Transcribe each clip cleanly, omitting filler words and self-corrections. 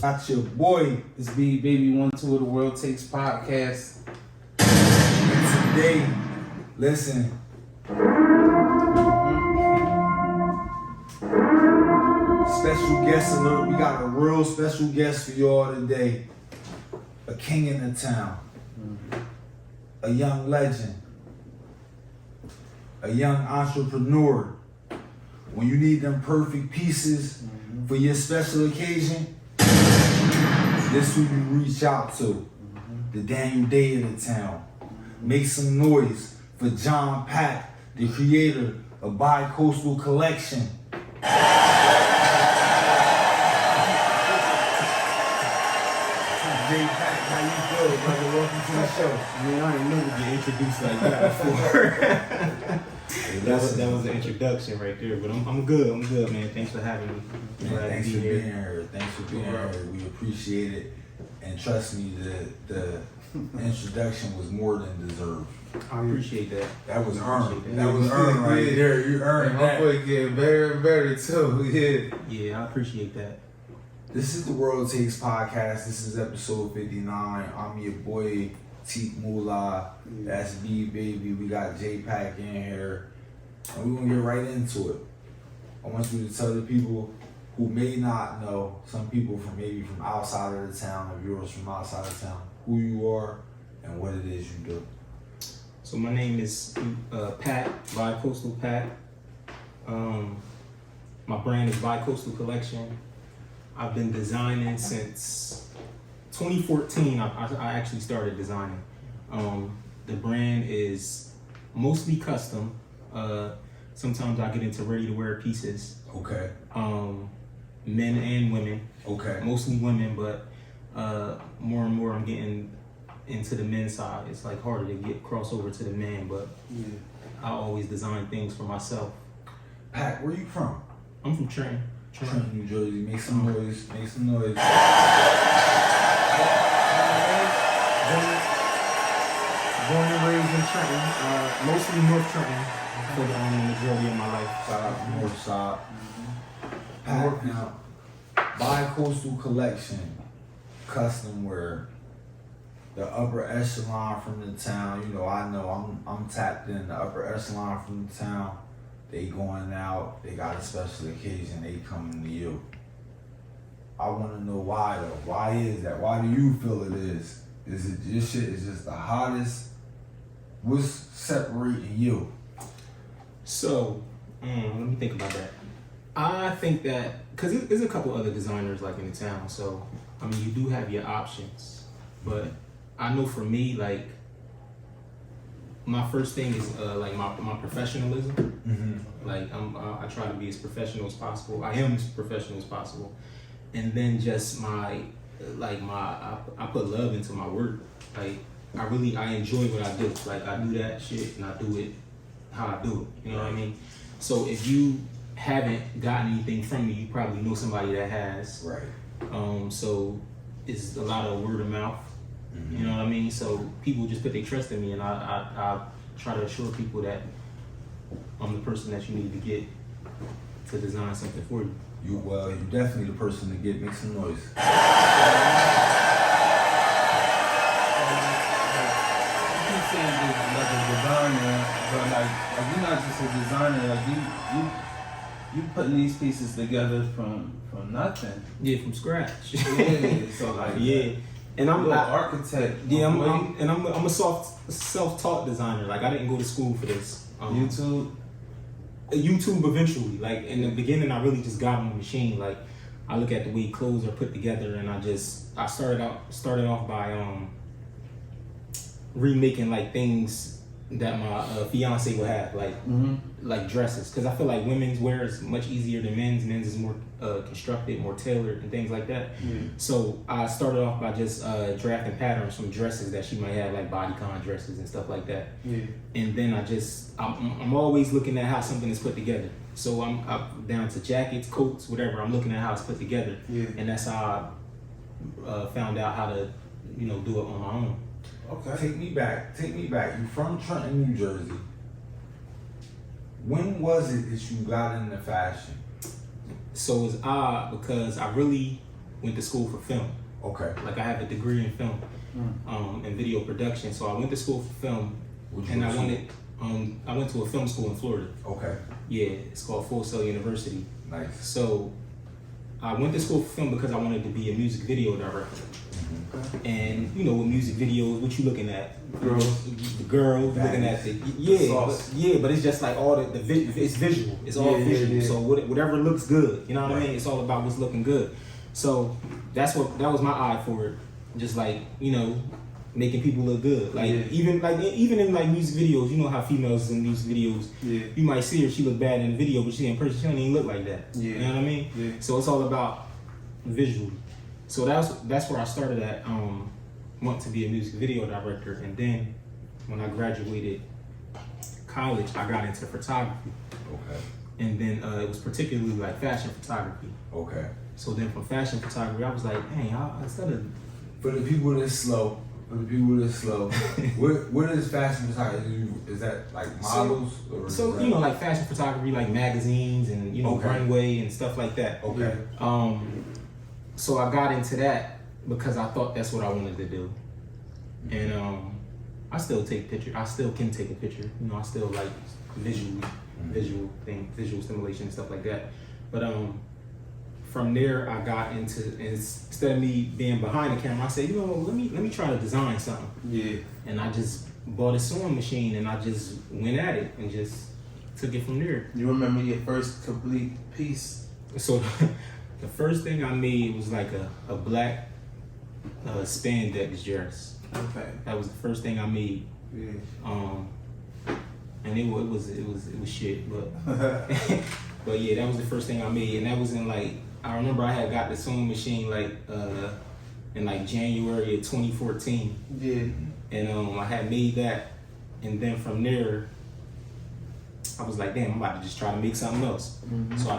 Got your boy, this be Baby 1 2 of the World Takes podcast. And today, listen. Special guest alert. We got a real special guest for y'all today. A king in the town. A young legend. A young entrepreneur. When you need them perfect pieces for your special occasion, this who you reach out to. The Daniel Day of the town. Make some noise for John Pack, the creator of Bi-Coastal Collection. J Pack, how you feel, brother? Welcome to the show. Man, I didn't know to get introduced like that before. that was the introduction right there. But I'm good, man. Thanks for having me. Man, thanks for being here. Thanks for being here. We appreciate it. And trust me, the introduction was more than deserved. I appreciate that. That was earned. That was earned right there. You earned that. My boy getting better and better too. Yeah, I appreciate that. This is the World Takes podcast. This is episode 59. I'm your boy Teak Moolah. That's B Baby. We got J Pack in here, and we're gonna get right into it. I want you to tell the people who may not know, some people from outside of the town, or viewers from outside of town, who you are and what it is you do. So my name is Pat, Bi-Coastal Pat. My brand is Bi-Coastal Collection. I've been designing since 2014. I actually started designing. The brand is mostly custom. Sometimes I get into ready-to-wear pieces. Okay. Men and women. Okay. Mostly women, but more and more I'm getting into the men's side. It's like harder to get crossover to the men, but I always design things for myself. Pat, where you from? I'm from Trenton. Trenton, New Jersey. Make some noise. Make some noise. Born and raised in Trenton, mostly North Trenton for the majority of my life. Shout out to North Side. Pat, now, Bi-Coastal Collection, custom wear, the upper echelon from the town. You know I'm tapped in the upper echelon from the town. They going out, they got a special occasion, they coming to you. I want to know why though. Why is that? Why do you feel it is? Is it your shit is just the hottest? What's separating you? So, let me think about that. I think that, because there's a couple other designers like in the town, so, I mean, you do have your options, but I know for me, like, my first thing is like my professionalism. Like I try to be as professional as possible. I am as professional as possible, and then just I put love into my work. Like I enjoy what I do. Like I do that shit and I do it how I do it. You know what I mean? So if you haven't gotten anything from me, you probably know somebody that has. Right. So it's a lot of word of mouth. You know what I mean? So people just put their trust in me, and I try to assure people that I'm the person that you need to get to design something for you. You're definitely the person to get. Make some noise. You keep saying like a designer, but like you're not just a designer. Like you putting these pieces together from nothing. Yeah, from scratch. Yeah. So like And I'm an architect. Yeah, I'm a self-taught designer. Like I didn't go to school for this. YouTube eventually. Like in the beginning, I really just got on the machine. Like I look at the way clothes are put together, and I started off by remaking like things that my fiance would have, like dresses, because I feel like women's wear is much easier than men's. Men's is more constructed, more tailored, and things like that. So I started off by just drafting patterns from dresses that she might have, like bodycon dresses and stuff like that. And then I'm always looking at how something is put together. So I'm up down to jackets, coats, whatever. I'm looking at how it's put together, and that's how I found out how to, do it on my own. Okay. Take me back. You from Trenton, New Jersey. When was it that you got into fashion? So it's odd because I really went to school for film. Okay. Like I have a degree in film, and video production. So I went to school for film, and I went to a film school in Florida. Okay. Yeah, it's called Full Sail University. Nice. So I went to school for film because I wanted to be a music video director. And you know, with music videos, what you looking at? The girl, you looking at but it's just like all it's visual. It's all visual. So whatever looks good, you know what I mean? It's all about what's looking good. So that was my eye for it. Just like, you know, making people look good. Like even in like music videos, you know how females in music videos, you might see her, she look bad in the video, but she in person, she don't even look like that. You know what I mean? Yeah. So it's all about visually. So that's where I started at, want to be a music video director, and then when I graduated college, I got into photography. Okay. And then it was particularly like fashion photography. Okay. So then from fashion photography, I was like, dang, instead of... For the people that's slow, what is fashion photography? Is that like models? So you know, like fashion photography, like magazines and, you know, runway and stuff like that. Okay. So I got into that because I thought that's what I wanted to do. And I still take pictures. I still can take a picture. You know, I still like visual stimulation and stuff like that. But from there, I got into, and instead of me being behind the camera, I said, you know, let me try to design something. Yeah. And I just bought a sewing machine and I just went at it and just took it from there. You remember your first complete piece? So the first thing I made was like a black spandex dress. Okay. That was the first thing I made. Yeah. And it was shit, but but yeah, that was the first thing I made, and that was in like, I remember I had got the sewing machine like in like January of 2014. Yeah. And I had made that, and then from there I was like, damn, I'm about to just try to make something else. Mm-hmm. So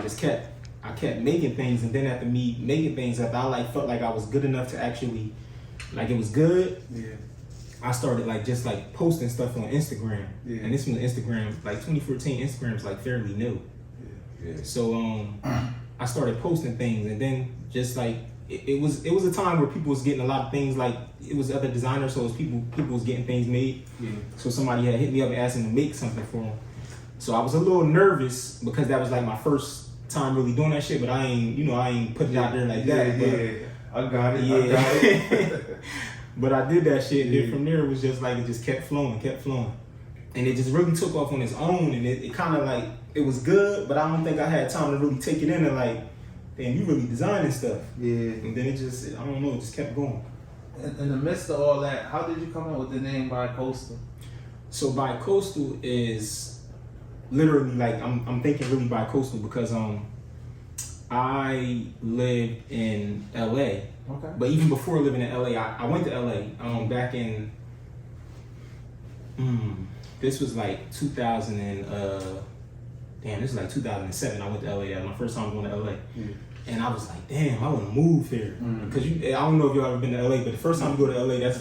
I kept making things, and then after me making things, after I like felt like I was good enough to actually, like it was good. Yeah. I started like just like posting stuff on Instagram. Yeah. And this was Instagram, like 2014. Instagram's like fairly new. Yeah. Yeah. So I started posting things, and then just like it was a time where people was getting a lot of things, like it was other designers, so it was people was getting things made. Yeah. So somebody had hit me up and asked me to make something for them. So I was a little nervous because that was like my first time really doing that shit, but I ain't put it out there like that. But, I got it. Yeah. I got it. But I did that shit, and then from there it was just like it just kept flowing. And it just really took off on its own, and it kind of like, it was good, but I don't think I had time to really take it in and like, damn, you really designing stuff. Yeah. And then it just, I don't know, it just kept going. In the midst of all that, how did you come up with the name Bi-Coastal? So Bi-Coastal is literally like, I'm thinking really Bi-Coastal because I lived in LA. Okay. But even before living in LA, I went to LA back in, this was like 2000 and, this was like 2007. I went to LA. That was my first time going to LA. Yeah. And I was like, damn, I want to move here. Because I don't know if y'all ever been to LA, but the first time you go to LA, it's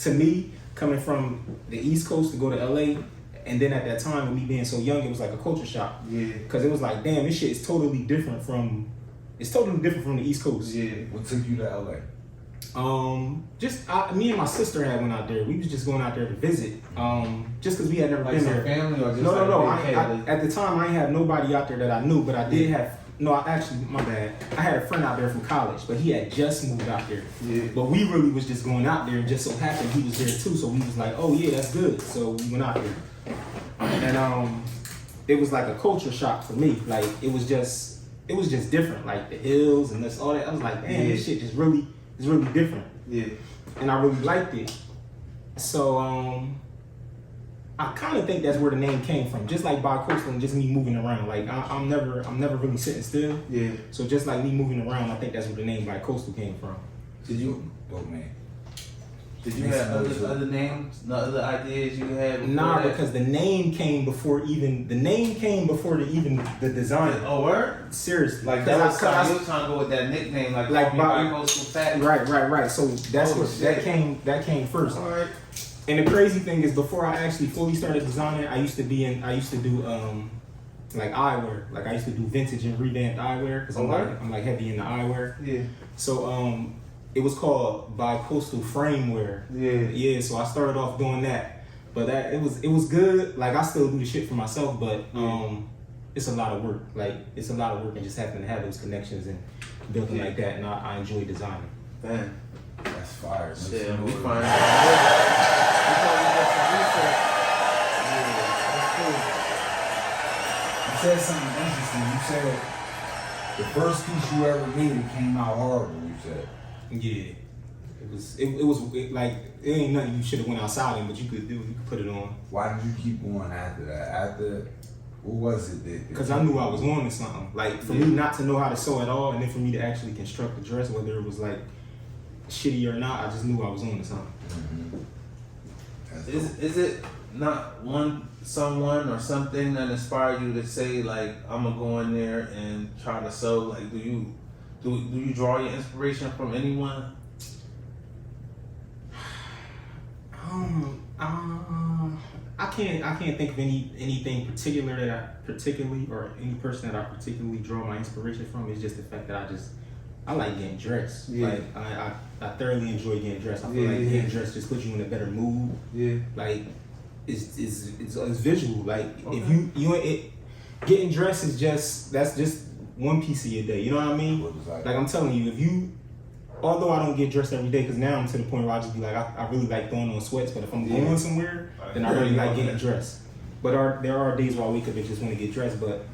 to me, coming from the East Coast to go to LA, and then at that time, with me being so young, it was like a culture shock. Yeah. Because it was like, damn, this shit is totally different from the East Coast. Yeah. What took you to LA? Me and my sister had went out there. We was just going out there to visit. Just because we had never been there. Family or just no. At the time, I didn't have nobody out there that I knew, but I did have. No, actually, my bad. I had a friend out there from college, but he had just moved out there. Yeah. But we really was just going out there, and just so happened he was there too. So we was like, oh yeah, that's good. So we went out there, and it was like a culture shock for me. Like it was just different. Like the hills and all that. I was like, damn, this shit is really different. Yeah. And I really liked it. So I kind of think that's where the name came from. Just like Bi-Coastal and just me moving around. Like I'm never really sitting still. Yeah. So just like me moving around, I think that's where the name Bi-Coastal came from. Did you? Dope man. Did you have other names, no other ideas you had? Nah, because the name came before the design. Oh, word? Seriously. Like that was something you were trying to go with that nickname, like Bi-Coastal Fat. Right. So that's that came first. All right. And the crazy thing is, before I actually fully started designing, I used to do like eyewear. Like I used to do vintage and revamped eyewear because I'm like heavy in the eyewear. Yeah. So it was called bi-coastal frameware. Yeah. So I started off doing that, but it was good. Like I still do the shit for myself, but it's a lot of work. Like it's a lot of work, and just having to have those connections and building like that. And I enjoy designing. Man, That's fire. shit, we We find You said something interesting. You said the first piece you ever made it came out horrible. You said. Yeah. It was like it ain't nothing you should have went outside in, but you could put it on. Why did you keep going after that? After what was it? Because I knew I was on to something. Like for me not to know how to sew at all, and then for me to actually construct a dress, whether it was like shitty or not, I just knew I was on to something. Is it not someone or something that inspired you to say like I'm gonna go in there and try to sew? Like do you draw your inspiration from anyone? I can't think of anything particular that I particularly or any person that I particularly draw my inspiration from. It's just the fact that I like getting dressed. Yeah. Like I thoroughly enjoy getting dressed. I feel like getting dressed just puts you in a better mood. Yeah. Like it's visual. Like if getting dressed is that's just one piece of your day. You know what I mean? Like I'm telling you, although I don't get dressed every day, because now I'm to the point where I just be like, I really like throwing on sweats, but if I'm going somewhere, then I really like getting dressed. But there are days where I wake up and just want to get dressed, but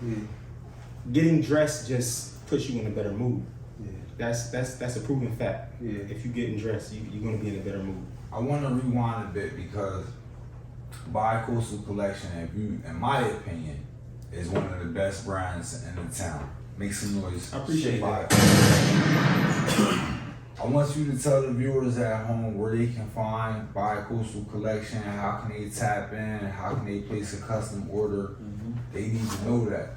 getting dressed just puts you in a better mood. Yeah. That's a proven fact. Yeah. If you're getting dressed, you're going to be in a better mood. I want to rewind a bit because Bi-Coastal Collection, in my opinion, is one of the best brands in the town. Make some noise. I appreciate that. I want you to tell the viewers at home where they can find Bi-Coastal Collection, how can they tap in, how can they place a custom order. They need to know that.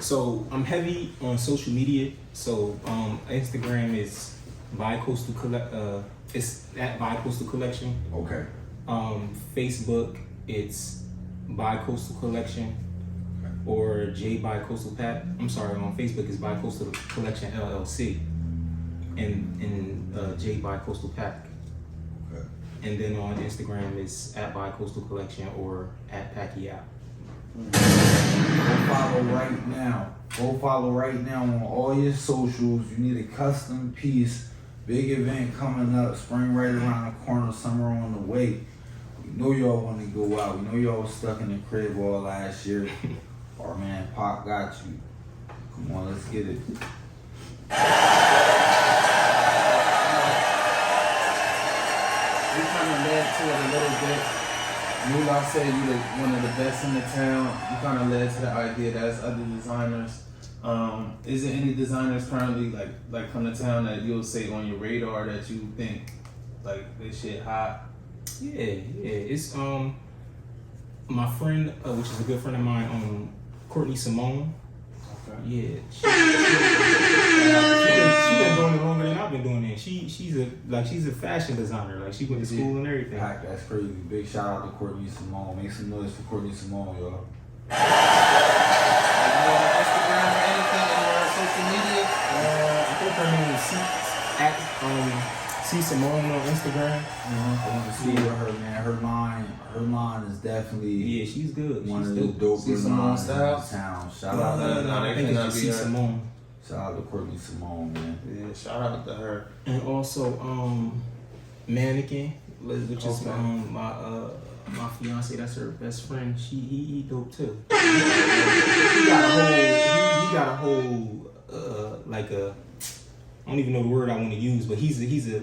So I'm heavy on social media. So Instagram is Bi-Coastal it's at Bi-Coastal Collection. Okay. Facebook, it's Bi-Coastal Collection or J Bi-Coastal Pack. I'm sorry, on Facebook it's Bi-Coastal Collection LLC. And J Bi-Coastal Pack. Okay. And then on Instagram it's at Bi-Coastal Collection or at Pacquiao. Go follow right now. Go follow right now on all your socials. You need a custom piece. Big event coming up. Spring right around the corner. Summer on the way. We know y'all want to go out. We know y'all was stuck in the crib all last year. Our man Pop got you. Come on, let's get it. We kind of led to it a little bit. Moolah said you're one of the best in the town. You kind of led to the idea that there's other designers. Is there any designers currently like from the town that you'll say on your radar that you think like this shit hot? Yeah. It's my friend, which is a good friend of mine, Courtney Simone. Okay. Yeah, she been doing it longer than I've been doing it. She's a fashion designer. Like she went to school and everything. Pack, that's crazy. Big shout out to Courtney Simone. Make some noise for Courtney Simone, y'all. Like, you on Instagram or anything, anywhere on social media? I think her name is C Simone on Instagram. I want to see her, man. Her line is definitely She's good. one She's of the dope. doper Simone lines in style? the town. Shout out to I think it's just C Simone. Shout out to Courtney Simone, man. Yeah, shout out to her. And also Mannequin, which is my fiance. That's her best friend. He dope too. He got a whole like a, I don't even know the word I want to use, but he's a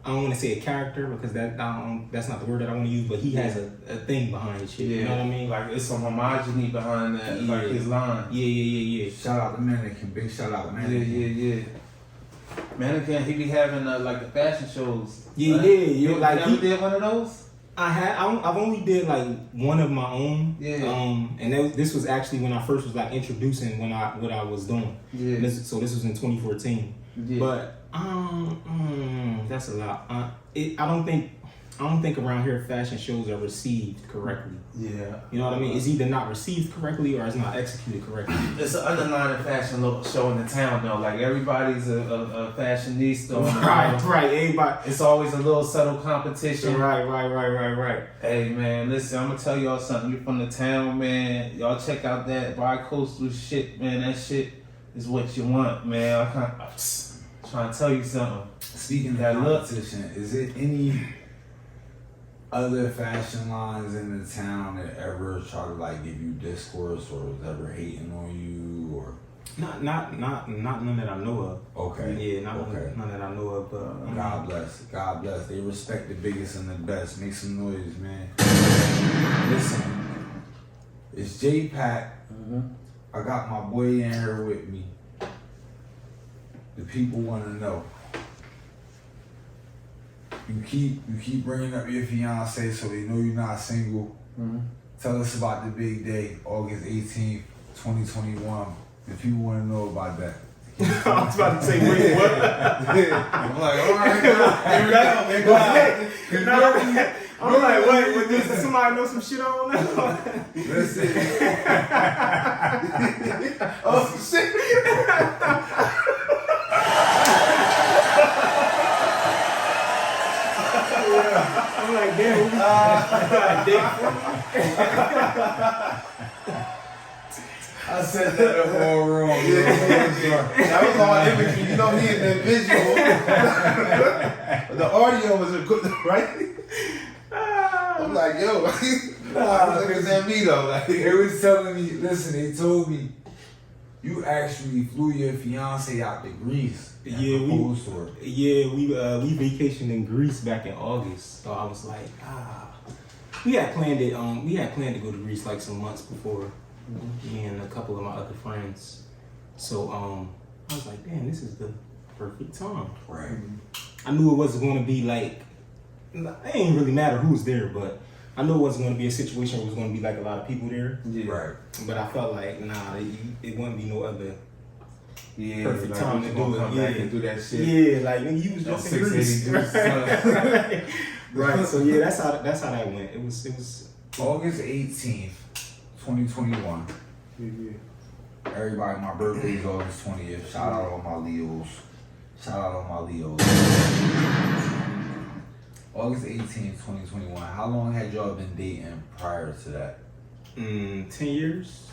I don't want to say a character because that's not the word that I want to use, but he has a thing behind his shit. Yeah. You know what I mean? Like it's some homogeny behind that, like his line. Yeah. Shout out to Mannequin. Big shout out to Mannequin. Yeah. Mannequin, he be having like the fashion shows. Yeah, right? yeah. You Like ever did one of those? I've only did like one of my own. Yeah. And this was actually when I first was like introducing what I was doing. Yeah. So this was in 2014. Yeah. But that's a lot. I don't don't think around here fashion shows are received correctly. Yeah. You know what I mean? It's either not received correctly or it's not executed correctly. It's an underlying fashion show in the town though. Like everybody's a fashionista. Right. Everybody. It's always a little subtle competition. Right. Hey man, listen, I'm gonna tell y'all something. You're from the town, man. Y'all check out that bi-coastal shit, man. That shit is what you want, man. I'm trying to tell you something. Speaking of competition, is it any other fashion lines in the town that ever try to like give you discourse or is ever hating on you or? Not none that I know of. Okay. Yeah, none that I know of. But God bless. They respect the biggest and the best. Make some noise, man. Listen, it's J-Pack. I got my boy in here with me. The people want to know. You keep bringing up your fiance so they know you're not single. Tell us about the big day, August 18th, 2021. The people want to know about that. I was about to say, wait, what? I'm like, all right, here we go. I'm like, wait, does somebody know some shit I don't know? Listen. Oh shit. I'm like, damn, I said that all wrong. That was all imagery. You don't need the visual. The audio was a good, right? I'm like, yo, look at me though. Like, They was telling me, listen, they told me, you actually flew your fiance out to Greece. Yeah, we vacationed in Greece back in August. So I was like, we had planned it. We had planned to go to Greece like some months before, me and a couple of my other friends. So I was like, damn, this is the perfect time. Right. I knew it wasn't going to be like, it ain't really matter who was there, but I knew it wasn't going to be a situation where it was going to be like a lot of people there. yeah. Right. But I felt like, nah, it wouldn't be no other. Yeah, Perfect like, time to do it. Come back and do that shit. Yeah, like nigga, you was just in Greece. 680 Right. So yeah, that's how that went. It was August 18th, 2021. Everybody, my birthday is August 20th. Shout out all my Leos. August 18th, 2021. How long had y'all been dating prior to that? 10 years.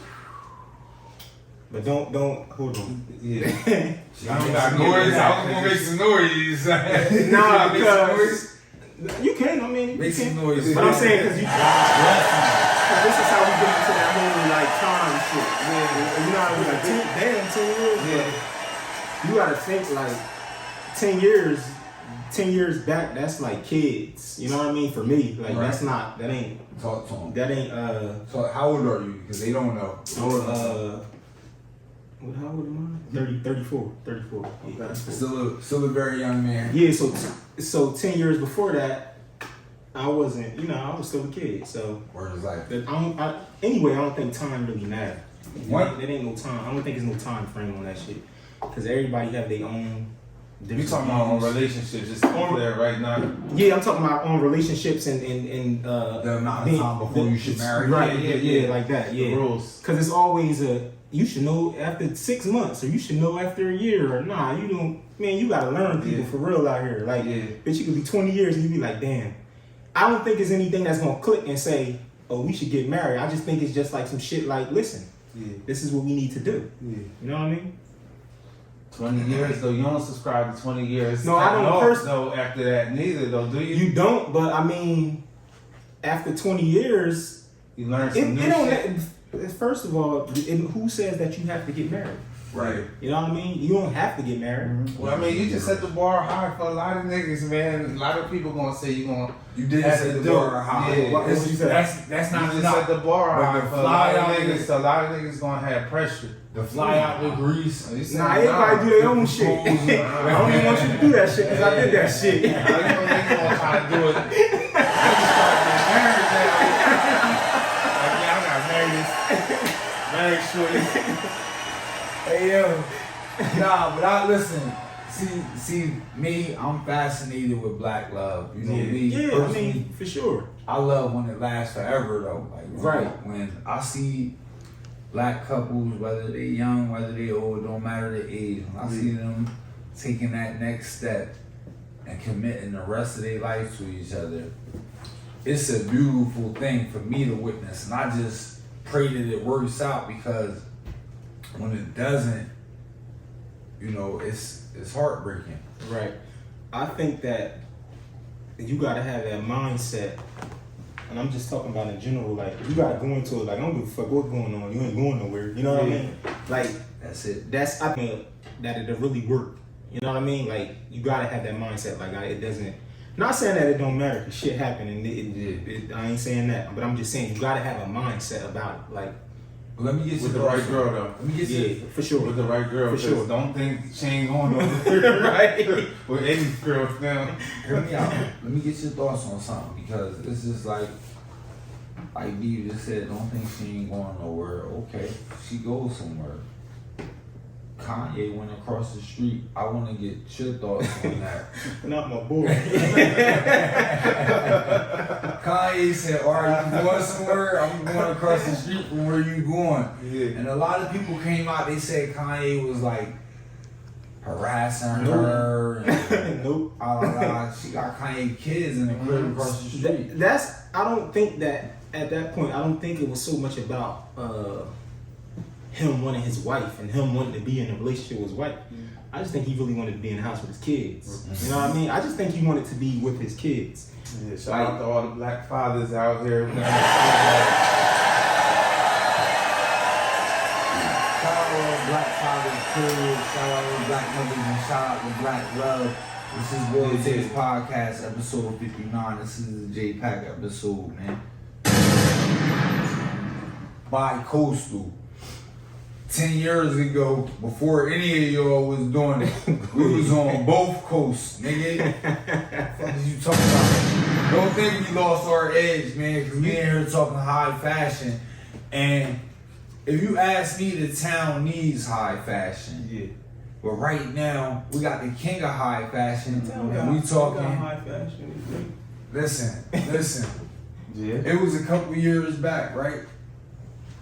But don't hold on. Yeah. I got noise. I was gonna make some noise. Nah, because you can. I mean, Make you some can. noise. But I'm saying because this is how we get into that whole like time shit. Yeah, you know how we like 10 years. Yeah. You gotta think like 10 years. 10 years back, that's like kids. You know what I mean? For me, like Right. that ain't. Talk to them. That ain't. So how old are you? Because they don't know. How old am I? 34. Yeah. Still a very young man. Yeah, so 10 years before that, I wasn't, I was still a kid. So Word is life. anyway, I don't think time really matters. What? There ain't no time. I don't think there's no time frame on that shit. Because everybody have their own. You talking about on relationships, just on there right now. Yeah, I'm talking about on relationships and The amount of time before you should marry. Right, yeah, like that, yeah. The rules. Because it's always you should know after 6 months, or you should know after a year, or nah, you don't, man, you gotta learn people for real out here. Like, bitch, you could be 20 years and you be like, damn. I don't think there's anything that's gonna click and say, oh, we should get married. I just think it's just like some shit like, listen, this is what we need to do. Yeah. You know what I mean? 20 years though, you don't subscribe to 20 years. No, I don't though after that neither though, do you? You don't, but I mean, after 20 years, You learn some new shit. First of all, who says that you have to get married? Right. You know what I mean? You don't have to get married. Well, I mean, you just set the bar high for a lot of niggas, man. A lot of people gonna say you did have set to the do bar it. high. Yeah, What you say? That's not you just set the bar But high the for a fly lot of out niggas. niggas- So a lot of niggas gonna have pressure. The fly out to Greece. You say, Nah, everybody do their own shit. I don't even want you to do that shit because I did that shit. Nah, you know niggas gonna try to do it. Niggas start getting married now. Like, yeah, I got married shorty. Hey yo. Nah, but listen. See, me, I'm fascinated with black love. You know me Yeah, personally. I mean, for sure. I love when it lasts forever though. Like when I see black couples, whether they young, whether they old, don't matter the age. When I see them taking that next step and committing the rest of their life to each other, it's a beautiful thing for me to witness. And I just pray that it works out, because when it doesn't, you know, it's heartbreaking. Right. I think that you gotta have that mindset, and I'm just talking about in general. Like, you gotta go into it like, I don't give a fuck what's going on. You ain't going nowhere. You know what I mean? Like, That's it. I think that it'll really work. You know what I mean? Like, you gotta have that mindset. Like, it doesn't. Not saying that it don't matter, cause shit happen, and I ain't saying that. But I'm just saying you gotta have a mindset about it. Like, let me get with the right girl though. Let me get you. for sure. With the right girl, For sure. Don't think she ain't going over right with any girls now. Hear me out. Let me get your thoughts on something, because this is like B just said, don't think she ain't going nowhere. Okay, she goes somewhere. Kanye went across the street. I want to get your thoughts on that. Not my boy. Kanye said, all right, you going somewhere? I'm going across the street from where you going. Yeah. And a lot of people came out, they said Kanye was like harassing her. And Nope. she got Kanye kids in the crib across the street. I don't think that at that point, I don't think it was so much about him wanting his wife and him wanting to be in a relationship with his wife. I just think he really wanted to be in the house with his kids. You know what I mean? I just think he wanted to be with his kids. Yeah, shout out to all the black fathers out here. Shout out to all black fathers, kids, shout out to black mothers, and shout out to black love. This is World Takes Podcast, episode 59. This is the J-Pack episode, man. Bi-coastal. 10 years ago, before any of y'all was doing it, we was on both coasts, nigga. What the fuck is you talking about? Don't think we lost our edge, man, because we in here talking high fashion. And if you ask me, the town needs high fashion. Yeah. But right now, we got the king of high fashion, and we talking. high fashion. Listen. Yeah. It was a couple years back, right?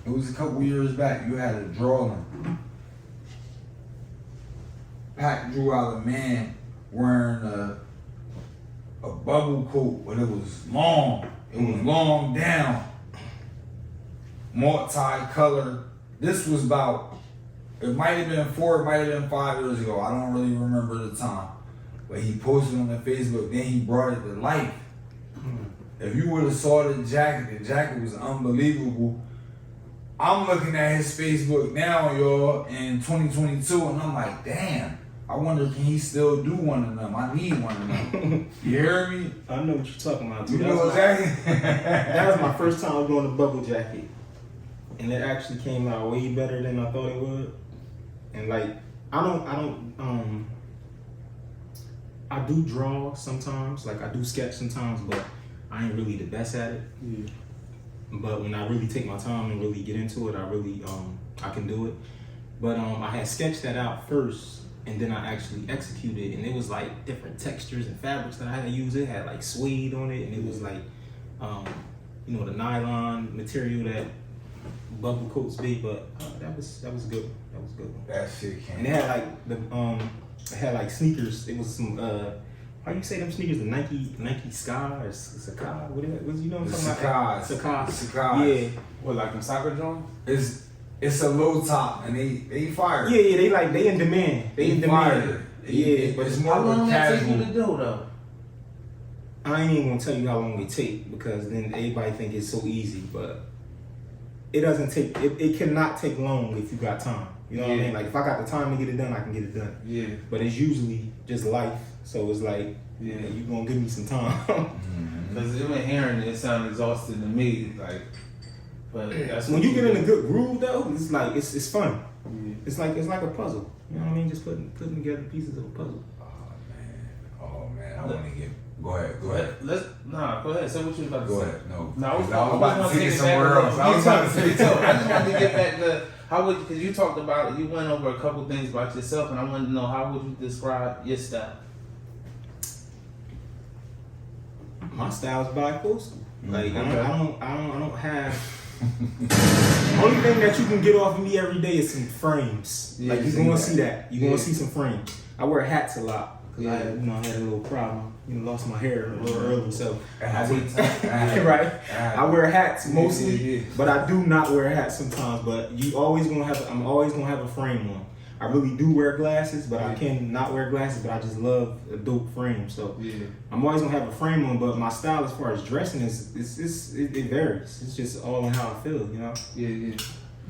It was a couple years back. You had a drawing. Pac drew out a man wearing a bubble coat, but it was long. It was long down. Multi-color. This was about, it might have been 4, it might have been 5 years ago. I don't really remember the time. But he posted on the Facebook, then he brought it to life. If you would have saw the jacket was unbelievable. I'm looking at his Facebook now, y'all, in 2022, and I'm like, damn, I wonder can he still do one of them? I need one of them. You hear me? I know what you're talking about, too. You know exactly. That was my first time doing the bubble jacket. And it actually came out way better than I thought it would. And like, I do draw sometimes, like I do sketch sometimes, but I ain't really the best at it. Yeah. But when I really take my time and really get into it, I can do it. But I had sketched that out first, and then I actually executed, and it was like different textures and fabrics that I had to use. It had like suede on it, and it was like, the nylon material that bubble coats be. But that was good. That was good. That shit came. And it had like it had like sneakers. It was some how you say them sneakers? The Nike Sky or Sakai? What you know what I'm talking about? Sakai. Yeah. What, like them soccer joints? It's a low top, and they fire. Yeah. They in demand. They in demand. Fire. Yeah, but it's How more of long a that take you casual. to do though? I ain't even gonna tell you how long it take, because then everybody think it's so easy, but it doesn't take. It cannot take long if you got time. You know what I mean? Like if I got the time to get it done, I can get it done. Yeah. But it's usually just life, so it's like, you gonna give me some time. Because even hearing it sound exhausting to me, like. But that's When you get in a good groove though, it's like it's fun. Yeah. It's like a puzzle. You know what I mean? Just putting together pieces of a puzzle. Oh man, I want to get. Go ahead. Go ahead. Say what you was about to say. Go ahead. No, No, I was about to take it back somewhere else. I was about to say I just wanted to get back to How would, because you talked about, you went over a couple things about yourself, and I wanted to know, how would you describe your style? My style's bi-coastal. Like Okay. I don't have. Only thing that you can get off of me every day is some frames. Yeah, like you you're gonna see see that. You're Yeah. gonna see some frames. I wear hats a lot because Yeah. I had a little problem. Lost my hair a little early, so Right. right. I wear hats mostly, Yeah. but I do not wear hats sometimes. But I'm always gonna have a frame on. I really do wear glasses, but I can not wear glasses. But I just love a dope frame, so Yeah. I'm always gonna have a frame on. But my style, as far as dressing, it varies. It's just all in how I feel, you know. Yeah.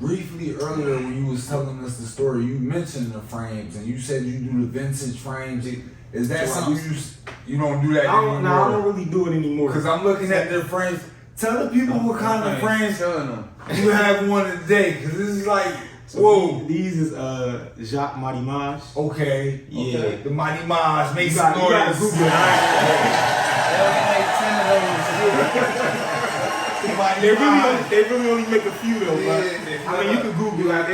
Briefly earlier when you was telling us the story, you mentioned the frames and you said you do the vintage frames. Is that So something you don't do that I anymore? don't really do it anymore. Because I'm looking at the frames. Tell the people what kind of frames Telling them. you have one today. Because this is like, So whoa. these is Jacques Marimage. Okay. Yeah. Okay. The Mighty Maj make You some gotta noise. Google it. They only make 10 of those. The Mighty They Maj. really only make a few though. But I mean, you can Google I it.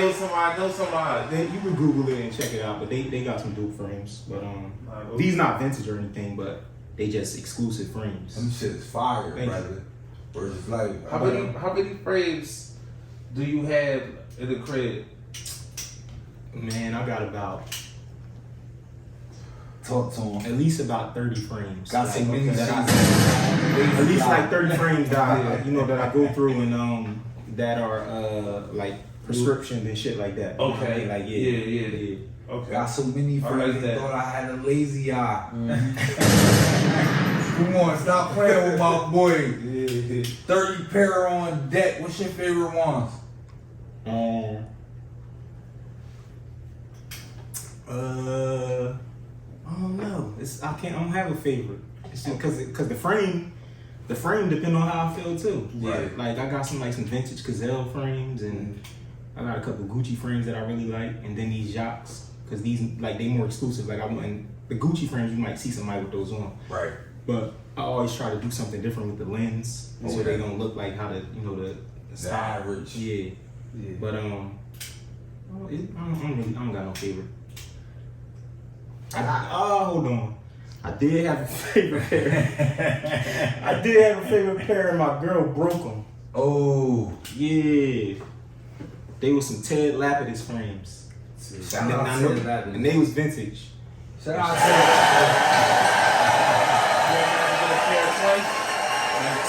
know somebody. You can Google it and check it out. But they got some dope frames. But these not vintage or anything, but they just exclusive frames. Them shit's fire, Thank you. brother. Or it's like, How many frames do you have in the crib? Man, I got about talk to him. at least about 30 frames. Got so many that I- sheets. At least like 30 frames that that I go through and that are like prescriptions and shit like that. Okay. You know what I mean? Like Yeah. Okay. Got so many I friends like that that. thought I had a lazy eye. Come on, stop playing with my boy. 30 pair on deck. What's your favorite ones? I don't know. I don't have a favorite. It's just because the frame depend on how I feel too. Right. Like I got some vintage Gazelle frames and I got a couple Gucci frames that I really like, and then these Jacques because these they more exclusive. Like I want and the Gucci frames you might see somebody with those on. Right. But I always try to do something different with the lens, so Okay. they don't look like how the style. average. Yeah. Yeah. But I don't got no favorite. Hold on. I did have a favorite pair. I did have a favorite pair, and my girl broke them. Oh. Yeah. They were some Ted Lapidus frames. Shout out to that. And they was vintage. Shout out to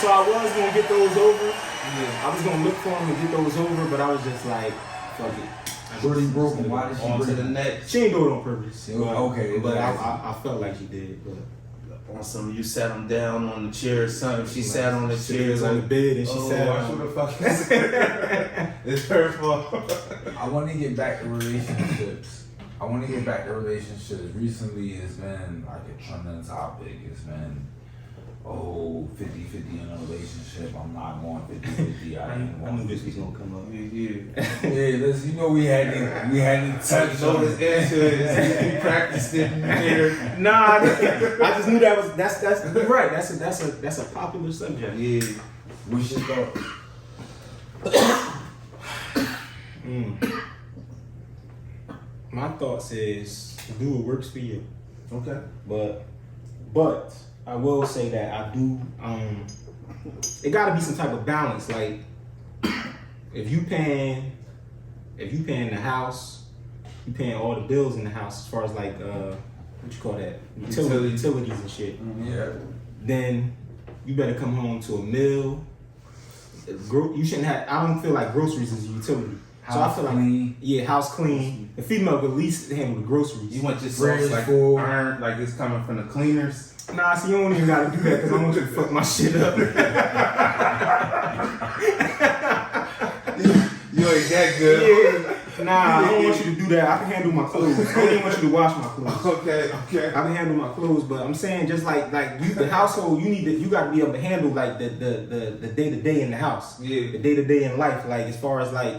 So I was gonna get those over. Yeah. I was gonna look for them and get those over, but I was just like, fuck it. Shorty broke them. Why did she On to break the them? next. She didn't do it on purpose. Yeah, But, okay, But that's- I felt like she did. But On some, you sat them down on the chair or something. She sat on the she chair was on the bed and she sat I on. should have fucking said it's her fault. I want to get back to relationships. Recently, it's been like a trending topic. It's been 50-50 in a relationship. I'm not going 50-50. I ain't I going knew this was gonna come up. Yeah. Yeah, listen, we had to touch So on his it. answer is you practiced it here. Nah, I just knew that's you're right. That's a popular subject. Yeah. What's your thought? My thoughts is do what works for you. Okay. But I will say that I do. It got to be some type of balance. Like if you paying the house, you paying all the bills in the house as far as like what you call that utilities and shit. Yeah. Then you better come home to a meal. You shouldn't have. I don't feel like groceries is a utility. So I feel like house clean. The female could at least handle the groceries. You want your Bread sauce like full. iron, like it's coming from the cleaners. Nah, see, you don't even gotta do that because I want you to fuck my shit up. You ain't that good. Yeah. Nah, I don't want you to do that. I can handle my clothes. I don't even want you to wash my clothes. Okay. I can handle my clothes, but I'm saying just like you, the household, you got to be able to handle like the day to day in the house, Yeah. the day to day in life, like as far as like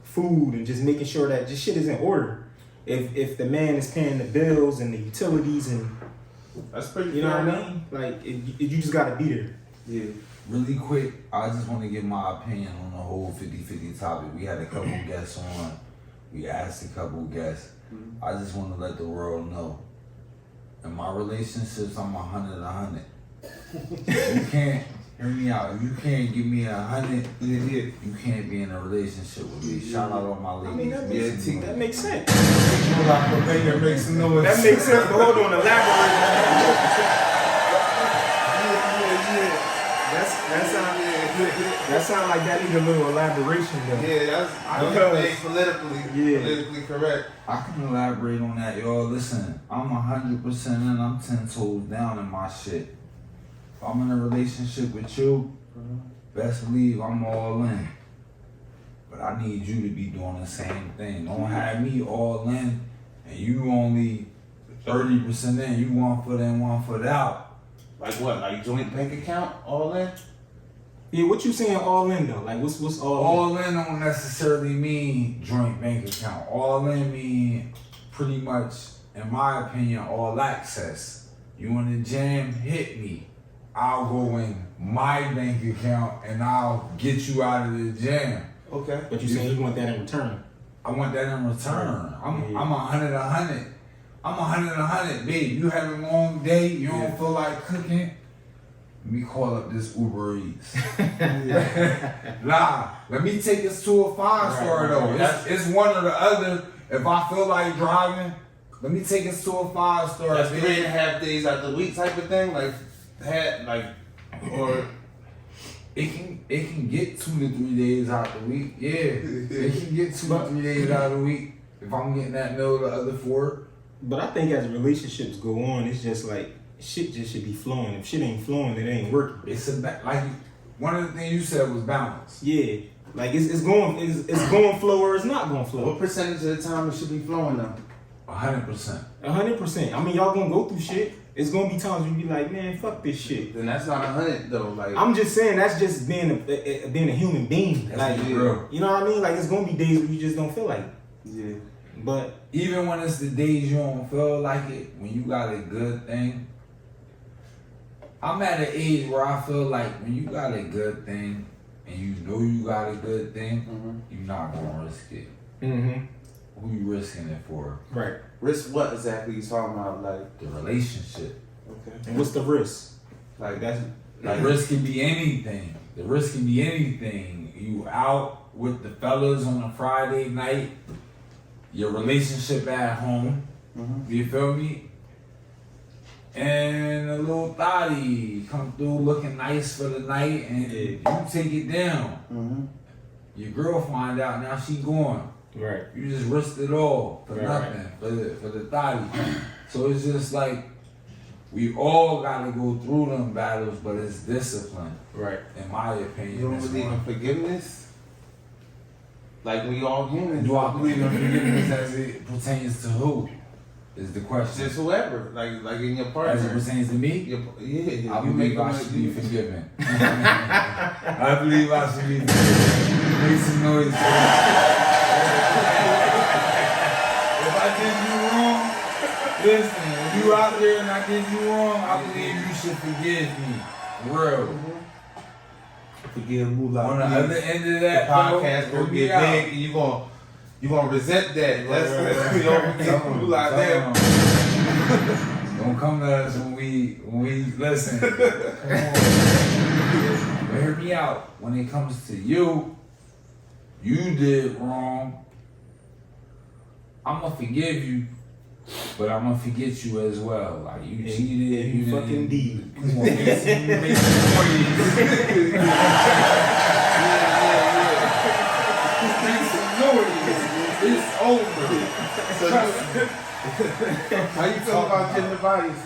food and just making sure that just shit is in order. If the man is paying the bills and the utilities and That's pretty. you know fair what I enough. mean, like you just got to be there. Yeah. Really quick, I just want to give my opinion on the whole 50-50 topic. We had a couple guests on. We asked a couple guests. I just want to let the world know. In my relationships, I'm 100. You can't, hear me out. If you can't give me 100, you can't be in a relationship with me. Shout out all my ladies. I mean, that makes sense. That makes some noise. That makes sense, but hold on, elaborate. That sound like that need a little elaboration though. Yeah, that's politically correct. I can elaborate on that, y'all. Listen, I'm 100% in. I'm 10 toes down in my shit. If I'm in a relationship with you, best believe I'm all in. But I need you to be doing the same thing. Don't have me all in and you only 30% in. You 1 foot in, 1 foot out. Like what? Like joint bank account, all in? Yeah, what you saying all in though? Like what's all in? All in don't necessarily mean joint bank account. All in mean pretty much, in my opinion, all access. You in the gym, hit me. I'll go in my bank account and I'll get you out of the gym. Okay. But you saying you want that in return? I want that in return. I'm 100. I'm 100, babe. You have a long day, you don't feel like cooking. Let me call up this Uber Eats. Nah, let me take us to a 5-star though. It's one or the other. If I feel like driving, let me take us to a 5-star. That's 3.5 days out the week type of thing, or it can get 2 to 3 days out the week. Yeah, it can get 2 to 3 days out of the week if I'm getting that meal the other 4. But I think as relationships go on, it's just like shit just should be flowing. If shit ain't flowing, it ain't working. It's like one of the things you said was balance. Yeah, like it's going flow or it's not going flow. What percentage of the time it should be flowing though? 100%. 100%. I mean, y'all gonna go through shit. It's gonna be times you be like, man, fuck this shit. Then that's not 100 though. Like I'm just saying, that's just being a human being. That's like, real. You know what I mean? Like it's gonna be days where you just don't feel like it. Yeah. But even when it's the days you don't feel like it, when you got a good thing, I'm at an age where I feel like when you got a good thing and you know you got a good thing, you're not gonna risk it. Who you risking it for? Right. Risk what exactly you talking about? Like the relationship. Okay. And what's the risk? Like that's the risk can be anything. The risk can be anything. You out with the fellas on a Friday night, your relationship at home. You feel me? And a little thotty come through looking nice for the night, and you take it down. Your girl find out, now she gone. Right. You just risked it all for nothing, for the thotty. So it's just like we all gotta go through them battles, but it's discipline. Right. In my opinion. You don't believe in forgiveness? Like we all human. Do I believe in forgiveness as it pertains to who? Is the question. Just whoever, like in your partner. As it pertains to me? Yeah. I believe I should be forgiven. I believe I should be forgiven. Make some noise. If I did you wrong, listen, if you out there and I did you wrong, I believe you should forgive me. Real. Forgive Moolah. On the other end of that, the podcast gonna get big and you gonna resent that. That's you don't forgive Moolah there. Don't come to us when we listen. Come on. But hear me out. When it comes to you did wrong. I'ma forgive you, but I'ma forget you as well. Like you cheated, you fucking did. Come on, make some noise. Make some noise. It's over. How you feel about gender biases?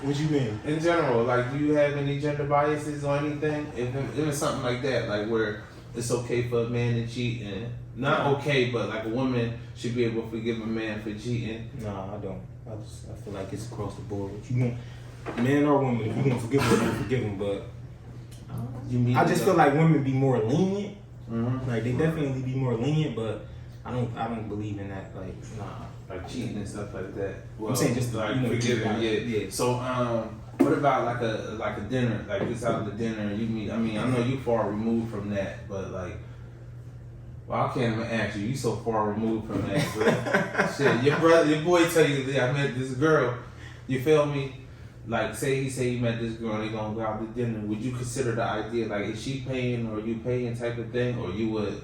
What you mean? In general, like, do you have any gender biases or anything? If it's something like that, like where it's okay for a man to cheat and not okay, but like a woman should be able to forgive a man for cheating. Nah, I don't. I feel like it's across the board. You want men or women, if you want to forgive them, forgive them. But I just feel like women be more lenient. Like they definitely be more lenient, but I don't believe in that. Like like cheating and stuff like that. Well, I'm saying just like forgiving. Yeah. So What about like a dinner, like this out to dinner? You meet? I mean, I know you far removed from that, but like, well, I can't even ask you. You so far removed from that. But shit, your boy tell you that I met this girl. You feel me? Like, say he met this girl and they gonna go out to dinner. Would you consider the idea like, is she paying or you paying type of thing, or you would?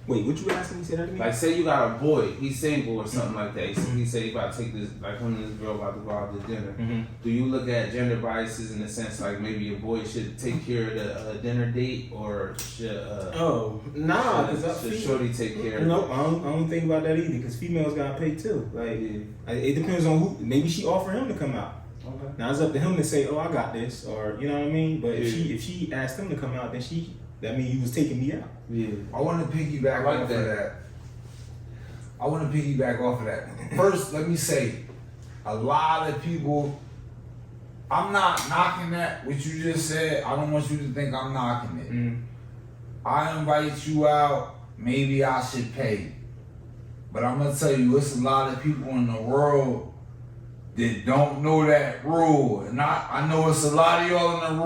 Wait, what you asking me? Say that again. Like, say you got a boy, he's single or something like that. He say he about to take this, like him and this girl about to go out to dinner. Do you look at gender biases in the sense like maybe your boy should take care of the dinner date, or should should shorty take care? No, I don't think about that either, because females gotta pay too. Like it depends on who. Maybe she offer him to come out. Okay. Now it's up to him to say, "Oh, I got this," or you know what I mean. But if she asked him to come out, then that means you was taking me out. Yeah. I want to piggyback off of that. I want to piggyback off of that. First, let me say, a lot of people, I'm not knocking that, what you just said. I don't want you to think I'm knocking it. I invite you out, maybe I should pay. But I'm going to tell you, it's a lot of people in the world that don't know that rule. And I know it's a lot of y'all in the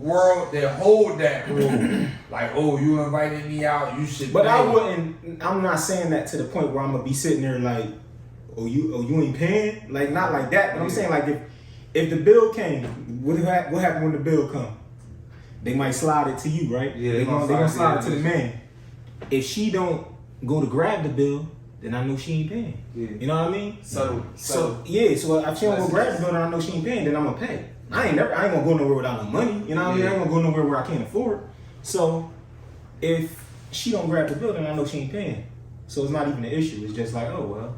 world that hold that rule. Like, oh, you invited me out, you should But pay. I'm not saying that to the point where I'm going to be sitting there like, oh, you ain't paying? Like, not like that. But I'm saying, like, if the bill came, what happened when the bill come? They might slide it to you, right? Yeah, They gonna slide it to the man. If she don't go to grab the bill, then I know she ain't paying. Yeah. You know what I mean? So So if she don't go grab the bill, then I know she ain't paying, then I'm gonna pay. I ain't gonna go nowhere without no money. You know what I mean? I ain't gonna go nowhere where I can't afford. So if she don't grab the bill, then I know she ain't paying. So it's not even an issue. It's just like, oh well.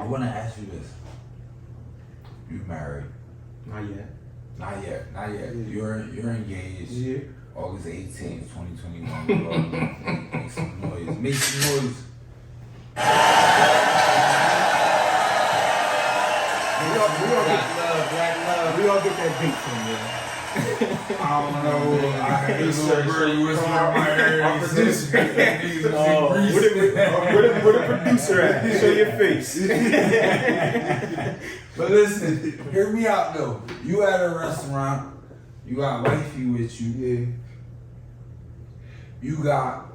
I want to ask you this. You married? Not yet. Not yet. Not yet. You're engaged. Yeah. August 18th, 2021. Make some noise. Make some noise. We all get that beat from you. I don't know. I heard this little bird whisper in my ear. Where the producer at? Show your face. But listen, hear me out though. You at a restaurant, you got wifey with you. Yeah. You got